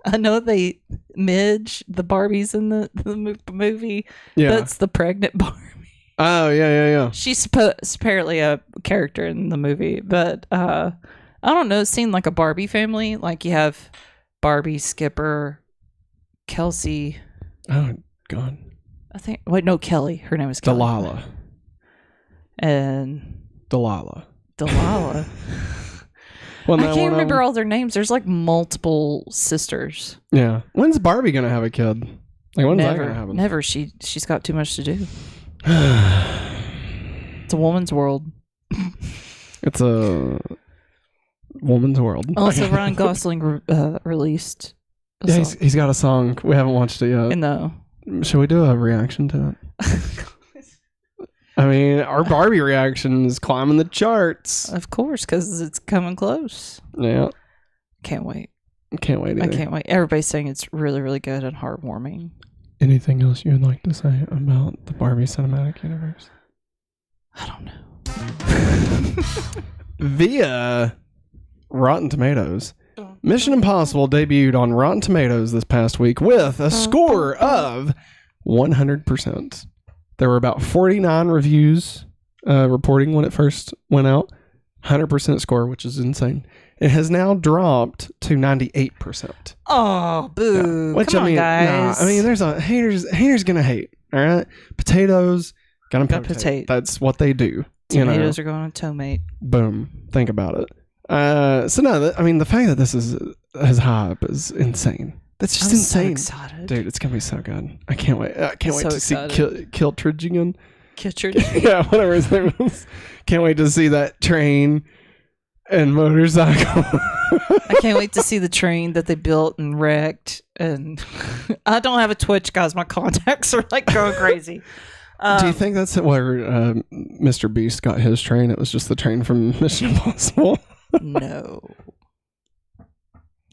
B: I know Midge, the Barbies in the movie.
A: Yeah.
B: That's the pregnant Barbie.
A: Oh, yeah.
B: She's apparently a character in the movie, but I don't know. It seemed like a Barbie family. Like you have Barbie, Skipper, Kelsey.
A: Oh, God.
B: Kelly. Her name is Kelly.
A: Delilah.
B: And
A: Delilah.
B: I can't remember all their names. There's like multiple sisters.
A: Yeah. When's Barbie gonna have a kid? Like when's that gonna happen?
B: Never. She's got too much to do. It's a woman's world.
A: It's a woman's world.
B: Also, Ryan Gosling released.
A: Yeah, he's got a song. We haven't watched it yet.
B: No.
A: Should we do a reaction to it? I mean, our Barbie reaction is climbing the charts.
B: Of course, because it's coming close.
A: Yeah.
B: Can't wait.
A: Can't wait either.
B: I can't wait. Everybody's saying it's really, really good and heartwarming.
A: Anything else you would like to say about the Barbie Cinematic Universe?
B: I don't know.
A: Via Rotten Tomatoes, Mission Impossible debuted on Rotten Tomatoes this past week with a score of 100%. There were about 49 reviews reporting when it first went out. 100% score, which is insane. It has now dropped to 98%.
B: Oh, boo.
A: Yeah. Which,
B: Come on, guys.
A: Nah, I mean, there's a haters gonna hate. All right? Potatoes, gonna potate. That's what they do.
B: Tomatoes are going on tomate.
A: Boom. Think about it. So no, the fact that this is as high up is insane. That's just insane.
B: So excited.
A: Dude, it's gonna be so good. I can't wait. I can't wait to
B: excited.
A: see Kiltridge again.
B: Kiltridge?
A: Yeah, whatever his name is. Can't wait to see that train and motorcycle.
B: I can't wait to see the train that they built and wrecked. And I don't have a Twitch, guys. My contacts are like going crazy.
A: Do you think that's where Mr. Beast got his train? It was just the train from Mission Impossible?
B: No.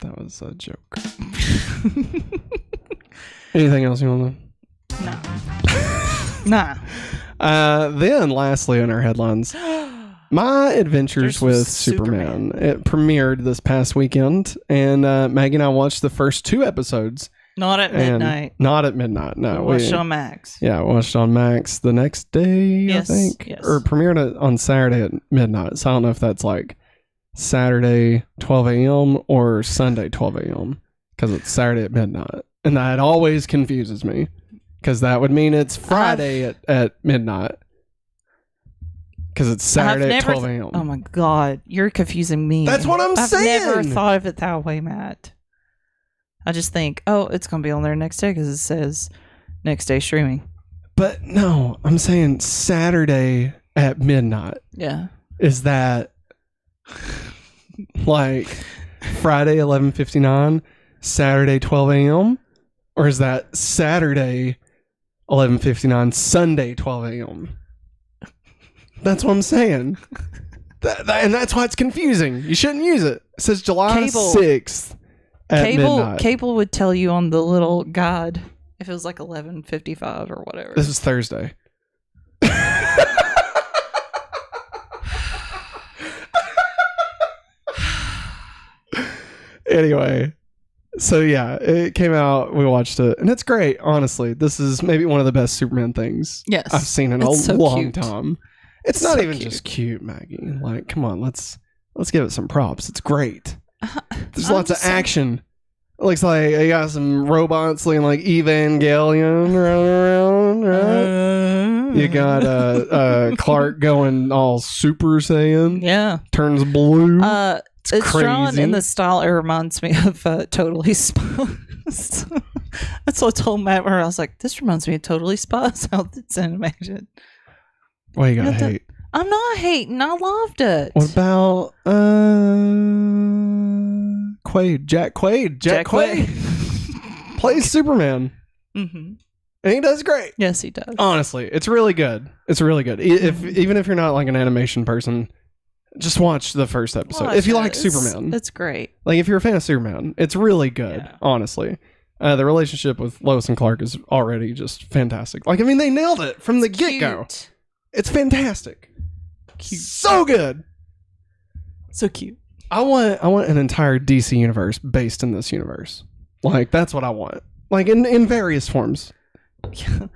A: That was a joke. Anything else you want to know?
B: Nah.
A: Then, lastly, in our headlines, My Adventures with Superman. It premiered this past weekend, and Maggie and I watched the first 2 episodes.
B: Not at midnight.
A: Not at midnight, no.
B: We watched on Max.
A: Yeah, watched on Max the next day, I think.
B: Yes.
A: Or premiered on Saturday at midnight. So I don't know if that's like Saturday 12 a.m. or Sunday 12 a.m. because it's Saturday at midnight. And that always confuses me because that would mean it's Friday at midnight because it's Saturday at 12 a.m.
B: Oh my God. You're confusing me.
A: That's what I'm saying.
B: I've never thought of it that way, Matt. I just think, it's going to be on there next day because it says next day streaming.
A: But no, I'm saying Saturday at midnight.
B: Yeah.
A: Is that like Friday 11:59, Saturday 12 a.m.? Or is that Saturday 11:59, Sunday 12 a.m.? That's what I'm saying. And that's why it's confusing. You shouldn't use it. It says July 6th at midnight.
B: Cable would tell you on the little guide if it was like 11:55 or whatever.
A: This is Thursday. Anyway, so yeah, it came out. We watched it, and it's great. Honestly, this is maybe one of the best Superman things I've seen in a long time. It's not even just cute, Maggie. Like, come on, let's give it some props. It's great. There's lots of action. It looks like you got some robots looking like Evangelion running around, right? You got Clark going all Super Saiyan.
B: Yeah.
A: Turns blue. It's crazy.
B: Drawn in the style. It reminds me of Totally Spies. That's what I told Matt. Where I was like, "This reminds me of Totally Spies." How it's animated.
A: Why you gotta hate?
B: I'm not hating. I loved it.
A: What about Quaid? Jack Quaid plays Superman. Mm-hmm. And he does great.
B: Yes, he does.
A: Honestly, it's really good. It's really good. Even if you're not like an animation person, just watch the first episode. If you like Superman,
B: it's great.
A: Like if you're a fan of Superman, it's really good. Yeah. Honestly, the relationship with Lois and Clark is already just fantastic. Like, I mean, they nailed it from the get-go. It's fantastic.
B: Cute.
A: So good.
B: So cute.
A: I want an entire DC universe based in this universe. Like, that's what I want. Like in various forms.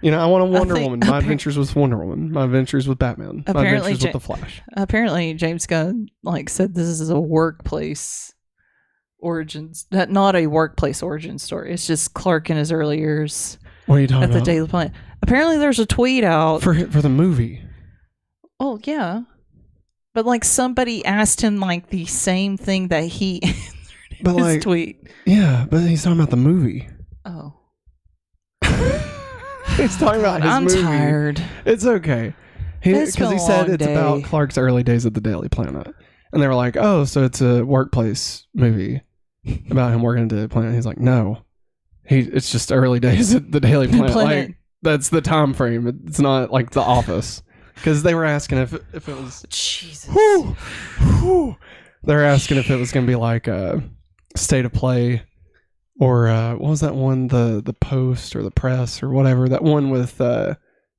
A: You know, I want a Wonder Woman. My adventures with Wonder Woman. My adventures with Batman. My adventures with the Flash.
B: Apparently, James Gunn said this is a workplace origins, not a workplace origin story. It's just Clark in his early years.
A: What are you talking about?
B: At the Daily Planet. Apparently, there's a tweet out
A: for the movie.
B: Oh yeah, but somebody asked him the same thing that he answered in his tweet.
A: Yeah, but he's talking about the movie.
B: Oh.
A: He's talking about his movie. I'm tired. It's okay. Because he said it's about Clark's early days at the Daily Planet. And they were like, oh, so it's a workplace movie about him working at the Daily Planet. He's like, no. It's just early days at the Daily Planet. Like, that's the time frame. It's not like The Office. Because they were asking if it was...
B: Jesus.
A: They were asking if it was going to be like a State of Play... Or what was that one? The Post or the Press or whatever. That one with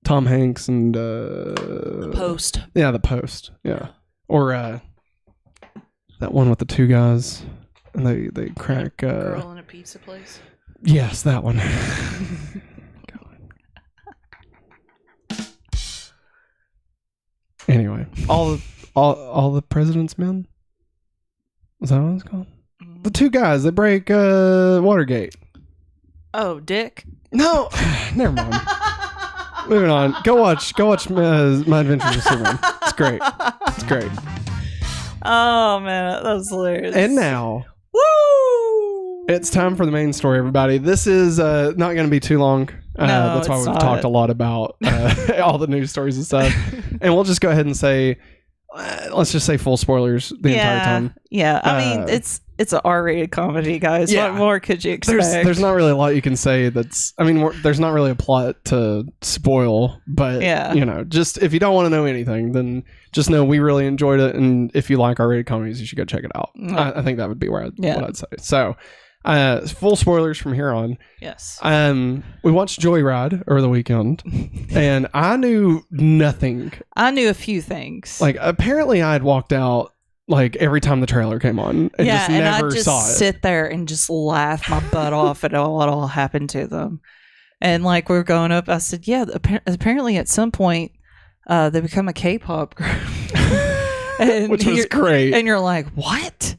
A: Tom Hanks and
B: The Post.
A: Yeah, The Post. Yeah. Or that one with the two guys and they crack
B: Girl in a Pizza Place.
A: Yes, that one. Anyway, all the President's Men. Is that what it's called? The two guys that break Watergate.
B: Oh, Dick?
A: No, never mind. Moving on. Go watch My Adventures with Superman. It's great. It's great.
B: Oh man, that was hilarious.
A: And now,
B: woo!
A: It's time for the main story, everybody. This is not going to be too long.
B: No,
A: that's why we've talked a lot about all the news stories and stuff. And we'll just go ahead and say, let's just say full spoilers the entire time.
B: Yeah, I mean it's an R-rated comedy, guys. Yeah. What more could you expect?
A: There's not really a lot you can say. There's not really a plot to spoil, but just if you don't want to know anything, then just know we really enjoyed it, and if you like R-rated comedies, you should go check it out. I think that would be what I'd say. So, full spoilers from here on.
B: Yes.
A: We watched Joyride over the weekend, and I knew nothing.
B: I knew a few things.
A: Apparently, I had walked out every time the trailer came on, and just never saw it.
B: Sit there and just laugh my butt off at what all happened to them. And we were going up, I said, yeah, apparently at some point they become a K-pop group.
A: Which was great.
B: And you're like, what?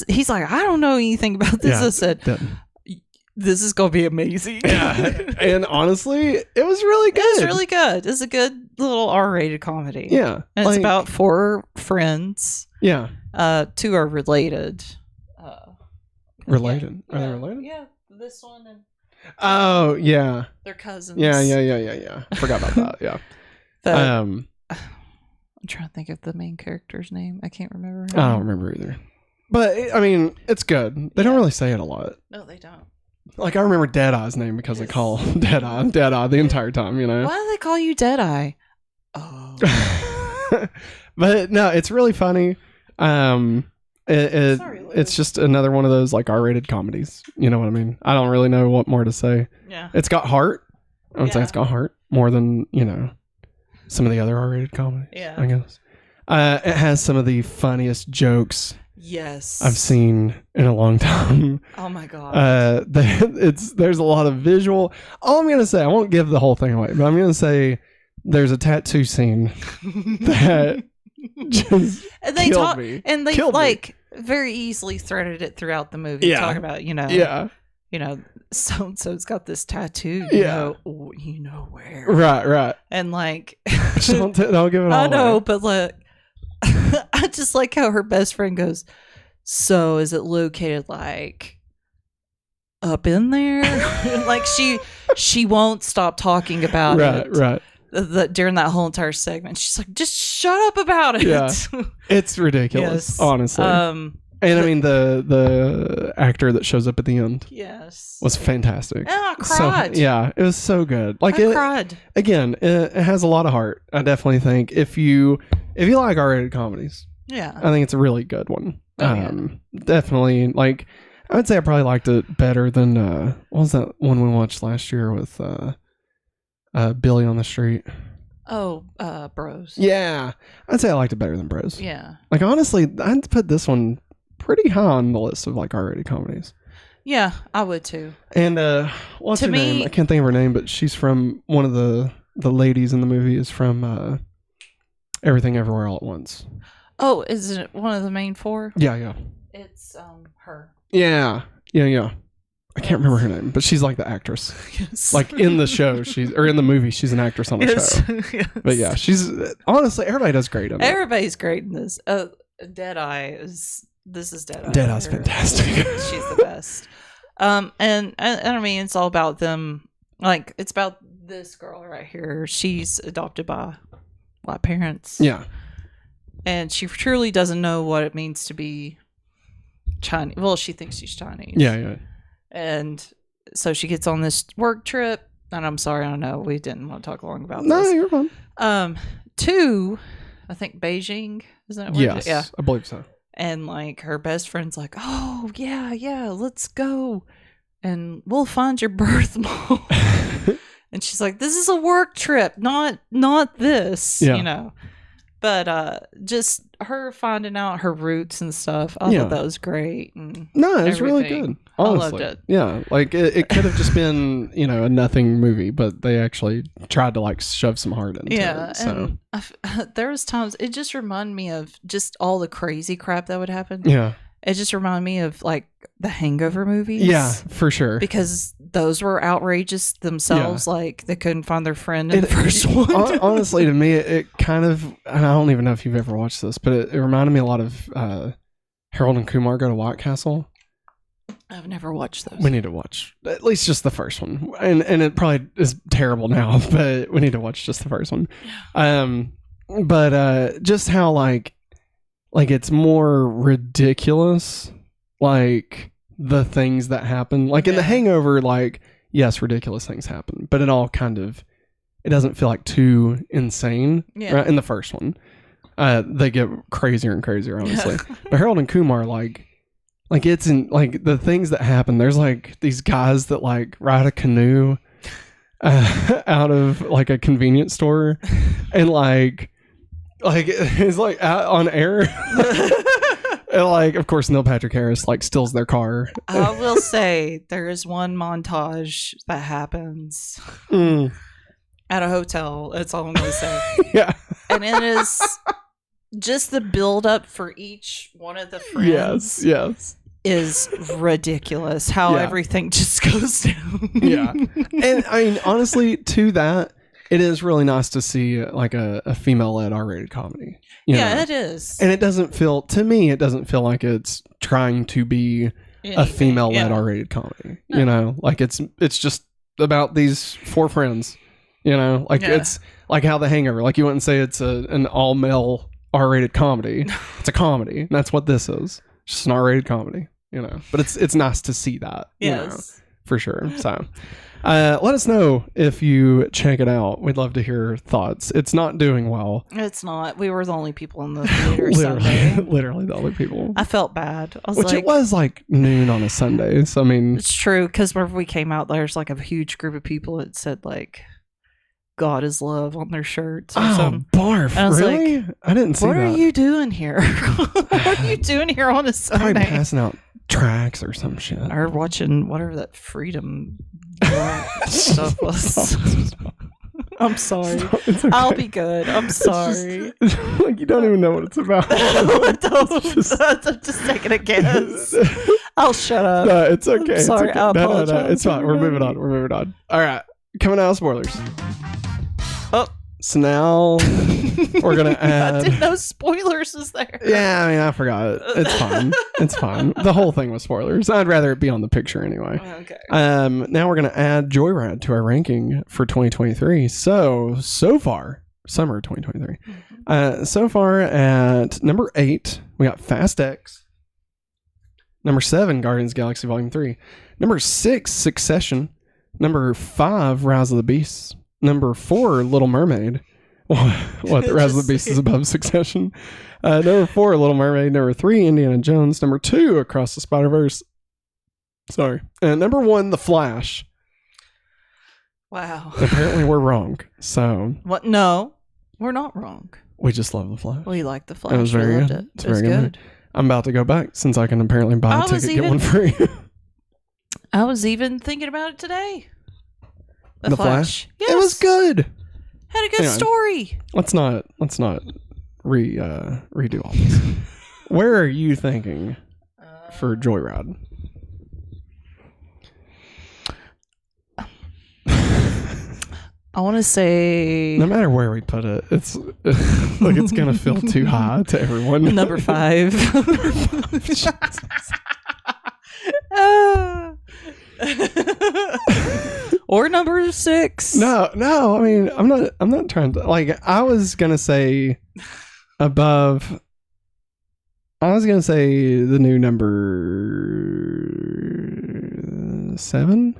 B: He's like, I don't know anything about this. I said, this is going to be amazing.
A: Yeah. And honestly, it was really good.
B: It was really good. It's a good little R-rated comedy.
A: Yeah.
B: And it's about 4 friends.
A: Yeah.
B: 2 are related.
A: Related? Are they related?
B: Yeah. This one and
A: Oh yeah,
B: they're cousins.
A: Yeah. I forgot about that. Yeah.
B: But, I'm trying to think of the main character's name. I can't remember.
A: I don't remember either. But I mean, it's good. They don't really say it a lot.
B: No, they don't.
A: Like I remember Deadeye's name because they call Deadeye the entire time. You know.
B: Why do they call you Deadeye? Oh.
A: But no, it's really funny. It's just another one of those like R-rated comedies. You know what I mean? I don't really know what more to say.
B: Yeah.
A: It's got heart. I would say it's got heart more than, some of the other R-rated comedies.
B: Yeah.
A: I guess. It has some of the funniest jokes I've seen in a long time.
B: Oh my god.
A: There's a lot of visual. All I'm gonna say, I won't give the whole thing away, but I'm gonna say there's a tattoo scene that just killed me.
B: And they like very easily threaded it throughout the movie.
A: Yeah.
B: Talking about, so and so's got this tattoo. You know where.
A: Right.
B: And like,
A: don't give it all
B: I know,
A: away.
B: but look, I just like how her best friend goes, so is it located like up in there? Like she won't stop talking about it.
A: Right.
B: During that whole entire segment, she's like, just shut up about it.
A: Yeah. It's ridiculous, honestly. And I mean the actor that shows up at the end was fantastic.
B: And I cried.
A: It was so good. Like
B: I cried.
A: Again, it has a lot of heart. I definitely think if you like R-rated comedies, I think it's a really good one. Definitely, like I would say I probably liked it better than what was that one we watched last year with Billy on the Street?
B: Bros.
A: Yeah, I'd say I liked it better than Bros.
B: Yeah.
A: Like honestly, I'd put this one pretty high on the list of like R-rated comedies.
B: Yeah, I would too.
A: And what's her name? I can't think of her name, but she's from one of the ladies in the movie is from Everything Everywhere All at Once.
B: Oh, is it one of the main four?
A: Yeah.
B: It's her.
A: Yeah. I can't remember her name, but she's like the actress.
B: Yes.
A: Like in the show, in the movie, she's an actress on the show.
B: Yes.
A: But yeah, she's honestly everybody does great in it.
B: Everybody's great in this. Deadeye is Deadeye.
A: Deadeye's fantastic.
B: She's the best. And I mean, it's all about them. Like it's about this girl right here. She's adopted by white parents.
A: Yeah.
B: And she truly doesn't know what it means to be Chinese. Well, she thinks she's Chinese.
A: Yeah.
B: And so she gets on this work trip. And I'm sorry, I know we didn't want to talk long about
A: no,
B: this.
A: No, you're fine.
B: To, I think Beijing, isn't that where
A: yes, yeah, I believe so.
B: And like her best friend's like, oh yeah, let's go, and we'll find your birth mom. And she's like, this is a work trip, not this, But just her finding out her roots and stuff, I thought that was great. And
A: no, it was really good. Honestly.
B: I loved it.
A: Yeah, like it could have just been, a nothing movie, but they actually tried to like shove some heart into it. So
B: there was times it just reminded me of just all the crazy crap that would happen.
A: Yeah.
B: It just reminded me of like the Hangover movies.
A: Yeah, for sure.
B: Because those were outrageous themselves. Yeah. Like they couldn't find their friend in the first one.
A: Honestly, to me, it kind of, I don't even know if you've ever watched this, but it reminded me a lot of Harold and Kumar Go to White Castle.
B: I've never watched those.
A: We need to watch at least just the first one. And it probably is terrible now, but we need to watch just the first one. But just how like it's more ridiculous, like the things that happen. Like in The Hangover, like, yes, ridiculous things happen, but it all kind of, it doesn't feel like too insane. Yeah. Right? In the first one, they get crazier and crazier, honestly. But Harold and Kumar, like it's in like the things that happen. There's like these guys that like ride a canoe out of like a convenience store, and like it's like out on air. And like, of course, Neil Patrick Harris like steals their car.
B: I will say there is one montage that happens at a hotel. That's all I'm going to say.
A: Yeah,
B: and it is just the build up for each one of the friends.
A: Yes,
B: is ridiculous. How everything just goes down.
A: Yeah, and I mean, honestly, to that, it is really nice to see like a female-led R-rated comedy. You know?
B: It is.
A: And it doesn't feel, to me, it doesn't feel like it's trying to be a female-led R-rated comedy. No. You know, like it's just about these 4 friends. You know, like it's like how The Hangover. Like you wouldn't say it's an all-male R-rated comedy. It's a comedy. And that's what this is. It's just an R-rated comedy. You know, but it's nice to see that.
B: Yes,
A: you know, for sure. So. Let us know if you check it out. We'd love to hear your thoughts. It's not doing well.
B: It's not. We were the only people in the theater Sunday.
A: Literally the only people.
B: I felt bad.
A: It was like noon on a Sunday. So, I mean.
B: It's true, because whenever we came out, there's like a huge group of people that said like, God is love on their shirts or something.
A: Barf. Really? Like, I didn't see that.
B: What are you doing here? What are you doing here on a Sunday?
A: Probably passing out tracks or some shit.
B: Or watching whatever that Freedom stuff was. I'm sorry. Okay. I'll be good. I'm sorry.
A: Like you don't even know what it's about.
B: I'm just taking a guess. I'll shut up.
A: No, it's okay.
B: I'm sorry.
A: Okay.
B: I apologize.
A: No, it's fine. We're moving on. All right. Coming out of spoilers.
B: Oh.
A: So now we're going to add...
B: I didn't know spoilers was there.
A: Yeah, I mean, I forgot. It's fine. It's fine. The whole thing was spoilers. I'd rather it be on the picture anyway.
B: Okay.
A: Now we're going to add Joyride to our ranking for 2023. So far, summer 2023. So far at number 8, we got Fast X. Number 7, Guardians of the Galaxy Volume 3. Number 6, Succession. Number 5, Rise of the Beasts. Number 4, Little Mermaid. What? The Rise of the Beast is above Succession. Number 4, Little Mermaid. Number 3, Indiana Jones. Number 2, Across the Spider-Verse. Sorry. And number 1, The Flash.
B: Wow.
A: Apparently we're wrong. So.
B: What? No, we're not wrong.
A: We just love The Flash.
B: We like The Flash.
A: It was very good.
B: It was very good.
A: I'm about to go back since I can apparently buy a ticket, get one free.
B: I was even thinking about it today.
A: The Flash?
B: Yes.
A: It was good.
B: Had a good story.
A: Let's not redo all this. Where are you thinking for Joyride?
B: I want to say
A: no matter where we put it, it's like it's gonna feel too high to everyone.
B: Number 5. Or number 6.
A: No. I mean, I'm not trying to like. I was gonna say above. I was gonna say the new number 7,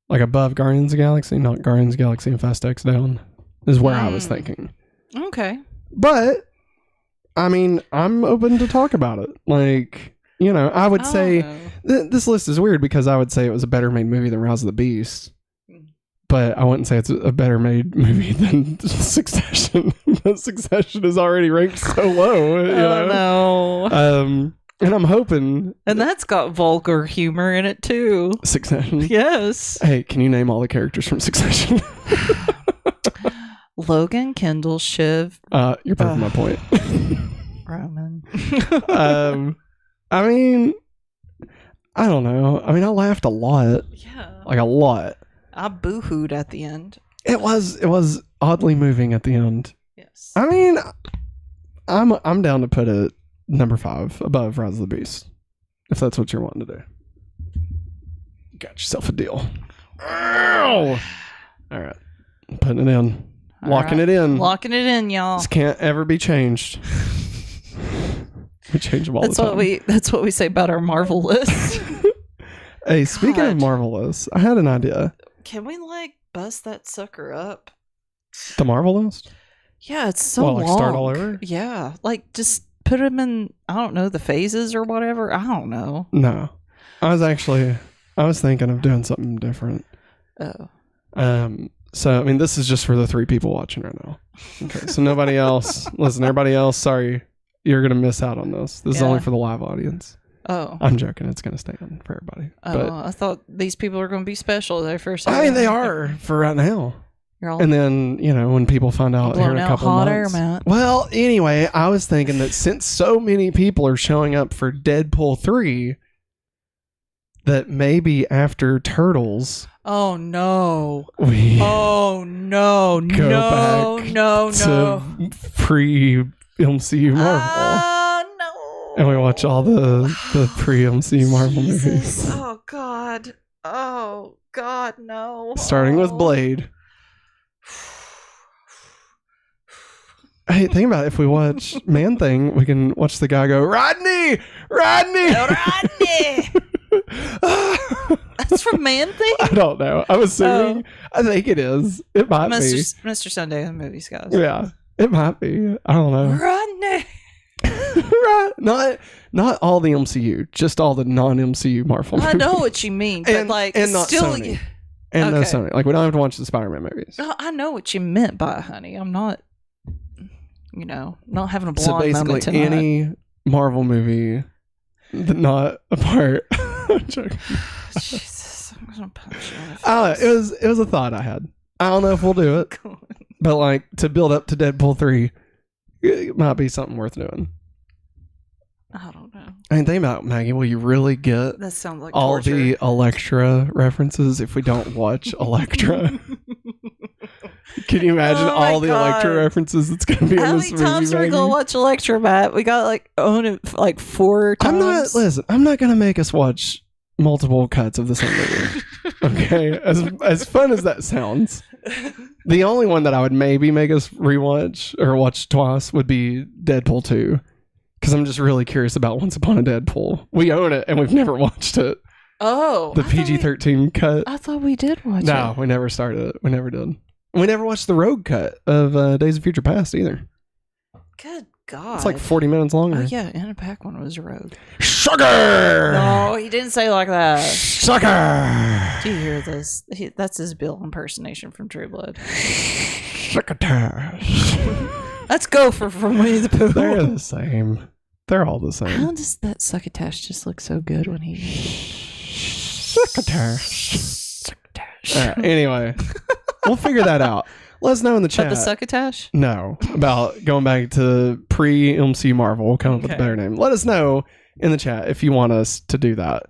A: like above Guardians of the Galaxy, not Guardians of the Galaxy and Fast X down, is where I was thinking.
B: Okay,
A: but I mean, I'm open to talk about it. Like, you know, I would say this list is weird because I would say it was a better made movie than Rise of the Beast. But I wouldn't say it's a better made movie than Succession. Succession is already ranked so low.
B: No.
A: And I'm hoping...
B: And that's got vulgar humor in it, too.
A: Succession?
B: Yes.
A: Hey, can you name all the characters from Succession?
B: Logan, Kendall, Shiv.
A: You're proving my point.
B: Roman.
A: I mean... I don't know. I mean, I laughed a lot.
B: Yeah.
A: Like a lot.
B: I boo-hooed at the end.
A: It was oddly moving at the end.
B: Yes.
A: I mean, I'm down to put it number 5 above Rise of the Beast, if that's what you're wanting to do. Got yourself a deal. Ow! All right, I'm putting it in, locking it in,
B: y'all.
A: This can't ever be changed. We change them all the time.
B: That's what we say about our Marvel list.
A: Hey, speaking of Marvel lists, I had an idea.
B: Can we bust that sucker up?
A: The Marvel list?
B: Yeah, it's so long.
A: Start all over?
B: Yeah, just put them in, I don't know, the phases or whatever. I don't know.
A: No. I was thinking of doing something different.
B: Oh.
A: So, I mean, this is just for the 3 people watching right now. Okay, so nobody else. Listen, everybody else, sorry. You're going to miss out on this. This is only for the live audience.
B: Oh.
A: I'm joking. It's going to stay on for everybody.
B: Oh, but I thought these people were going to be special there for a second.
A: I mean, they are for right now. And then, when people find out here in a couple
B: hot
A: months.
B: Air, Matt.
A: Well, anyway, I was thinking that since so many people are showing up for Deadpool 3, that maybe after Turtles...
B: Oh, no.
A: We
B: go back
A: to pre-MCU Marvel.
B: No.
A: And we watch all the pre-MCU Marvel movies.
B: Oh, God. Oh, God, no.
A: Starting with Blade. Hey, think about it. If we watch Man-Thing, we can watch the guy go, Rodney! Rodney!
B: Rodney! That's from Man-Thing?
A: I don't know. I'm assuming. I think it is. It might be.
B: Mr. Sunday in the movie scouts.
A: Yeah, it might be. I don't know.
B: Rodney!
A: Not all the MCU, just all the non-MCU Marvel movies.
B: I know what you mean, but
A: and not
B: still,
A: Sony. And no Sony. Like, we don't have to watch the Spider-Man movies.
B: I know what you meant by it, honey. I'm not, not having a blonde
A: so basically,
B: moment tonight.
A: any Marvel movie not a part.
B: Jesus, I'm gonna punch you in the face.
A: I don't know, it was a thought I had. I don't know if we'll do it, but like to build up to Deadpool 3, it might be something worth doing.
B: I don't know.
A: I mean, think about it, Maggie. Will you really get
B: That sounds like
A: all
B: torture.
A: the Elektra references if we don't watch Elektra? Can you imagine all the Elektra references that's going to be in this movie?
B: How many times are we going to watch Elektra, Matt? We got own it 4 times.
A: I'm not going to make us watch multiple cuts of the same movie. Okay? As fun as that sounds, the only one that I would maybe make us rewatch or watch twice would be Deadpool 2. Because I'm just really curious about Once Upon a Deadpool. We own it and we've never watched it.
B: Oh.
A: The PG-13 cut.
B: I thought we did watch it.
A: No, we never started it. We never did. We never watched the Rogue cut of Days of Future Past either.
B: Good God.
A: It's like 40 minutes longer.
B: Oh, yeah. Anna Paquin was a rogue.
A: Sugar!
B: No, he didn't say it like that.
A: Sucker!
B: Do you hear this? That's his Bill impersonation from True Blood.
A: Succotash.
B: Let's go from Winnie the Pooh.
A: They're the same. They're all the same.
B: How does that succotash just look so good when he...
A: Succotash. All right, anyway, we'll figure that out. Let us know in the chat.
B: But the succotash?
A: No, about going back to pre-MCU Marvel. We'll come up with a better name. Let us know in the chat if you want us to do that.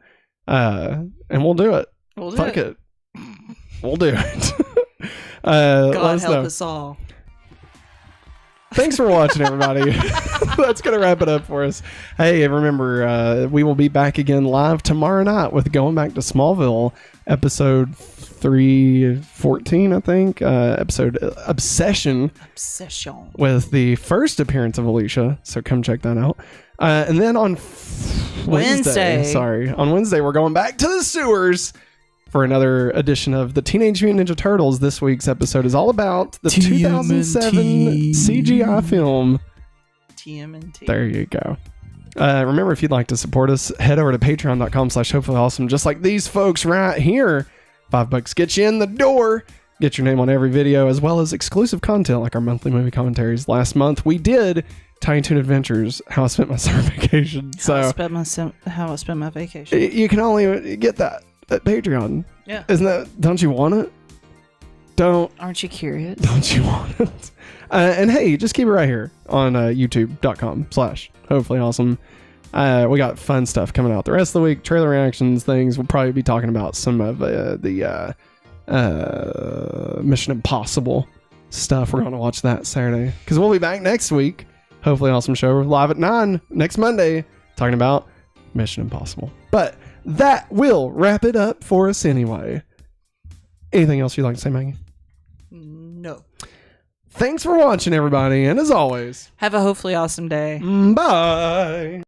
A: And we'll do it. Fuck it. We'll do it.
B: God help us all.
A: Thanks for watching, everybody. That's going to wrap it up for us. Hey, remember, we will be back again live tomorrow night with Going Back to Smallville, episode 314, I think. Episode Obsession. With the first appearance of Alicia. So come check that out. And then on Wednesday, we're going back to the sewers for another edition of the Teenage Mutant Ninja Turtles. This week's episode is all about the 2007 CGI film
B: TMNT.
A: There you go. Remember, if you'd like to support us, head over to patreon.com/hopefullyawesome, just like these folks right here. $5 gets you in the door, get your name on every video, as well as exclusive content like our monthly movie commentaries. Last month we did Tiny Toon Adventures, How I Spent My Summer Vacation. How I
B: spent my vacation.
A: You can only get that at Patreon.
B: Yeah.
A: Don't you want it?
B: Aren't you curious?
A: Don't you want it? And hey, just keep it right here on youtube.com/hopefullyawesome. We got fun stuff coming out the rest of the week. Trailer reactions, things. We'll probably be talking about some of the Mission Impossible stuff. We're going to watch that Saturday because we'll be back next week. Hopefully Awesome Show live at 9 next Monday talking about Mission Impossible. But that will wrap it up for us anyway. Anything else you'd like to say, Maggie?
B: No.
A: Thanks for watching, everybody. And as always,
B: have a hopefully awesome day.
A: Bye.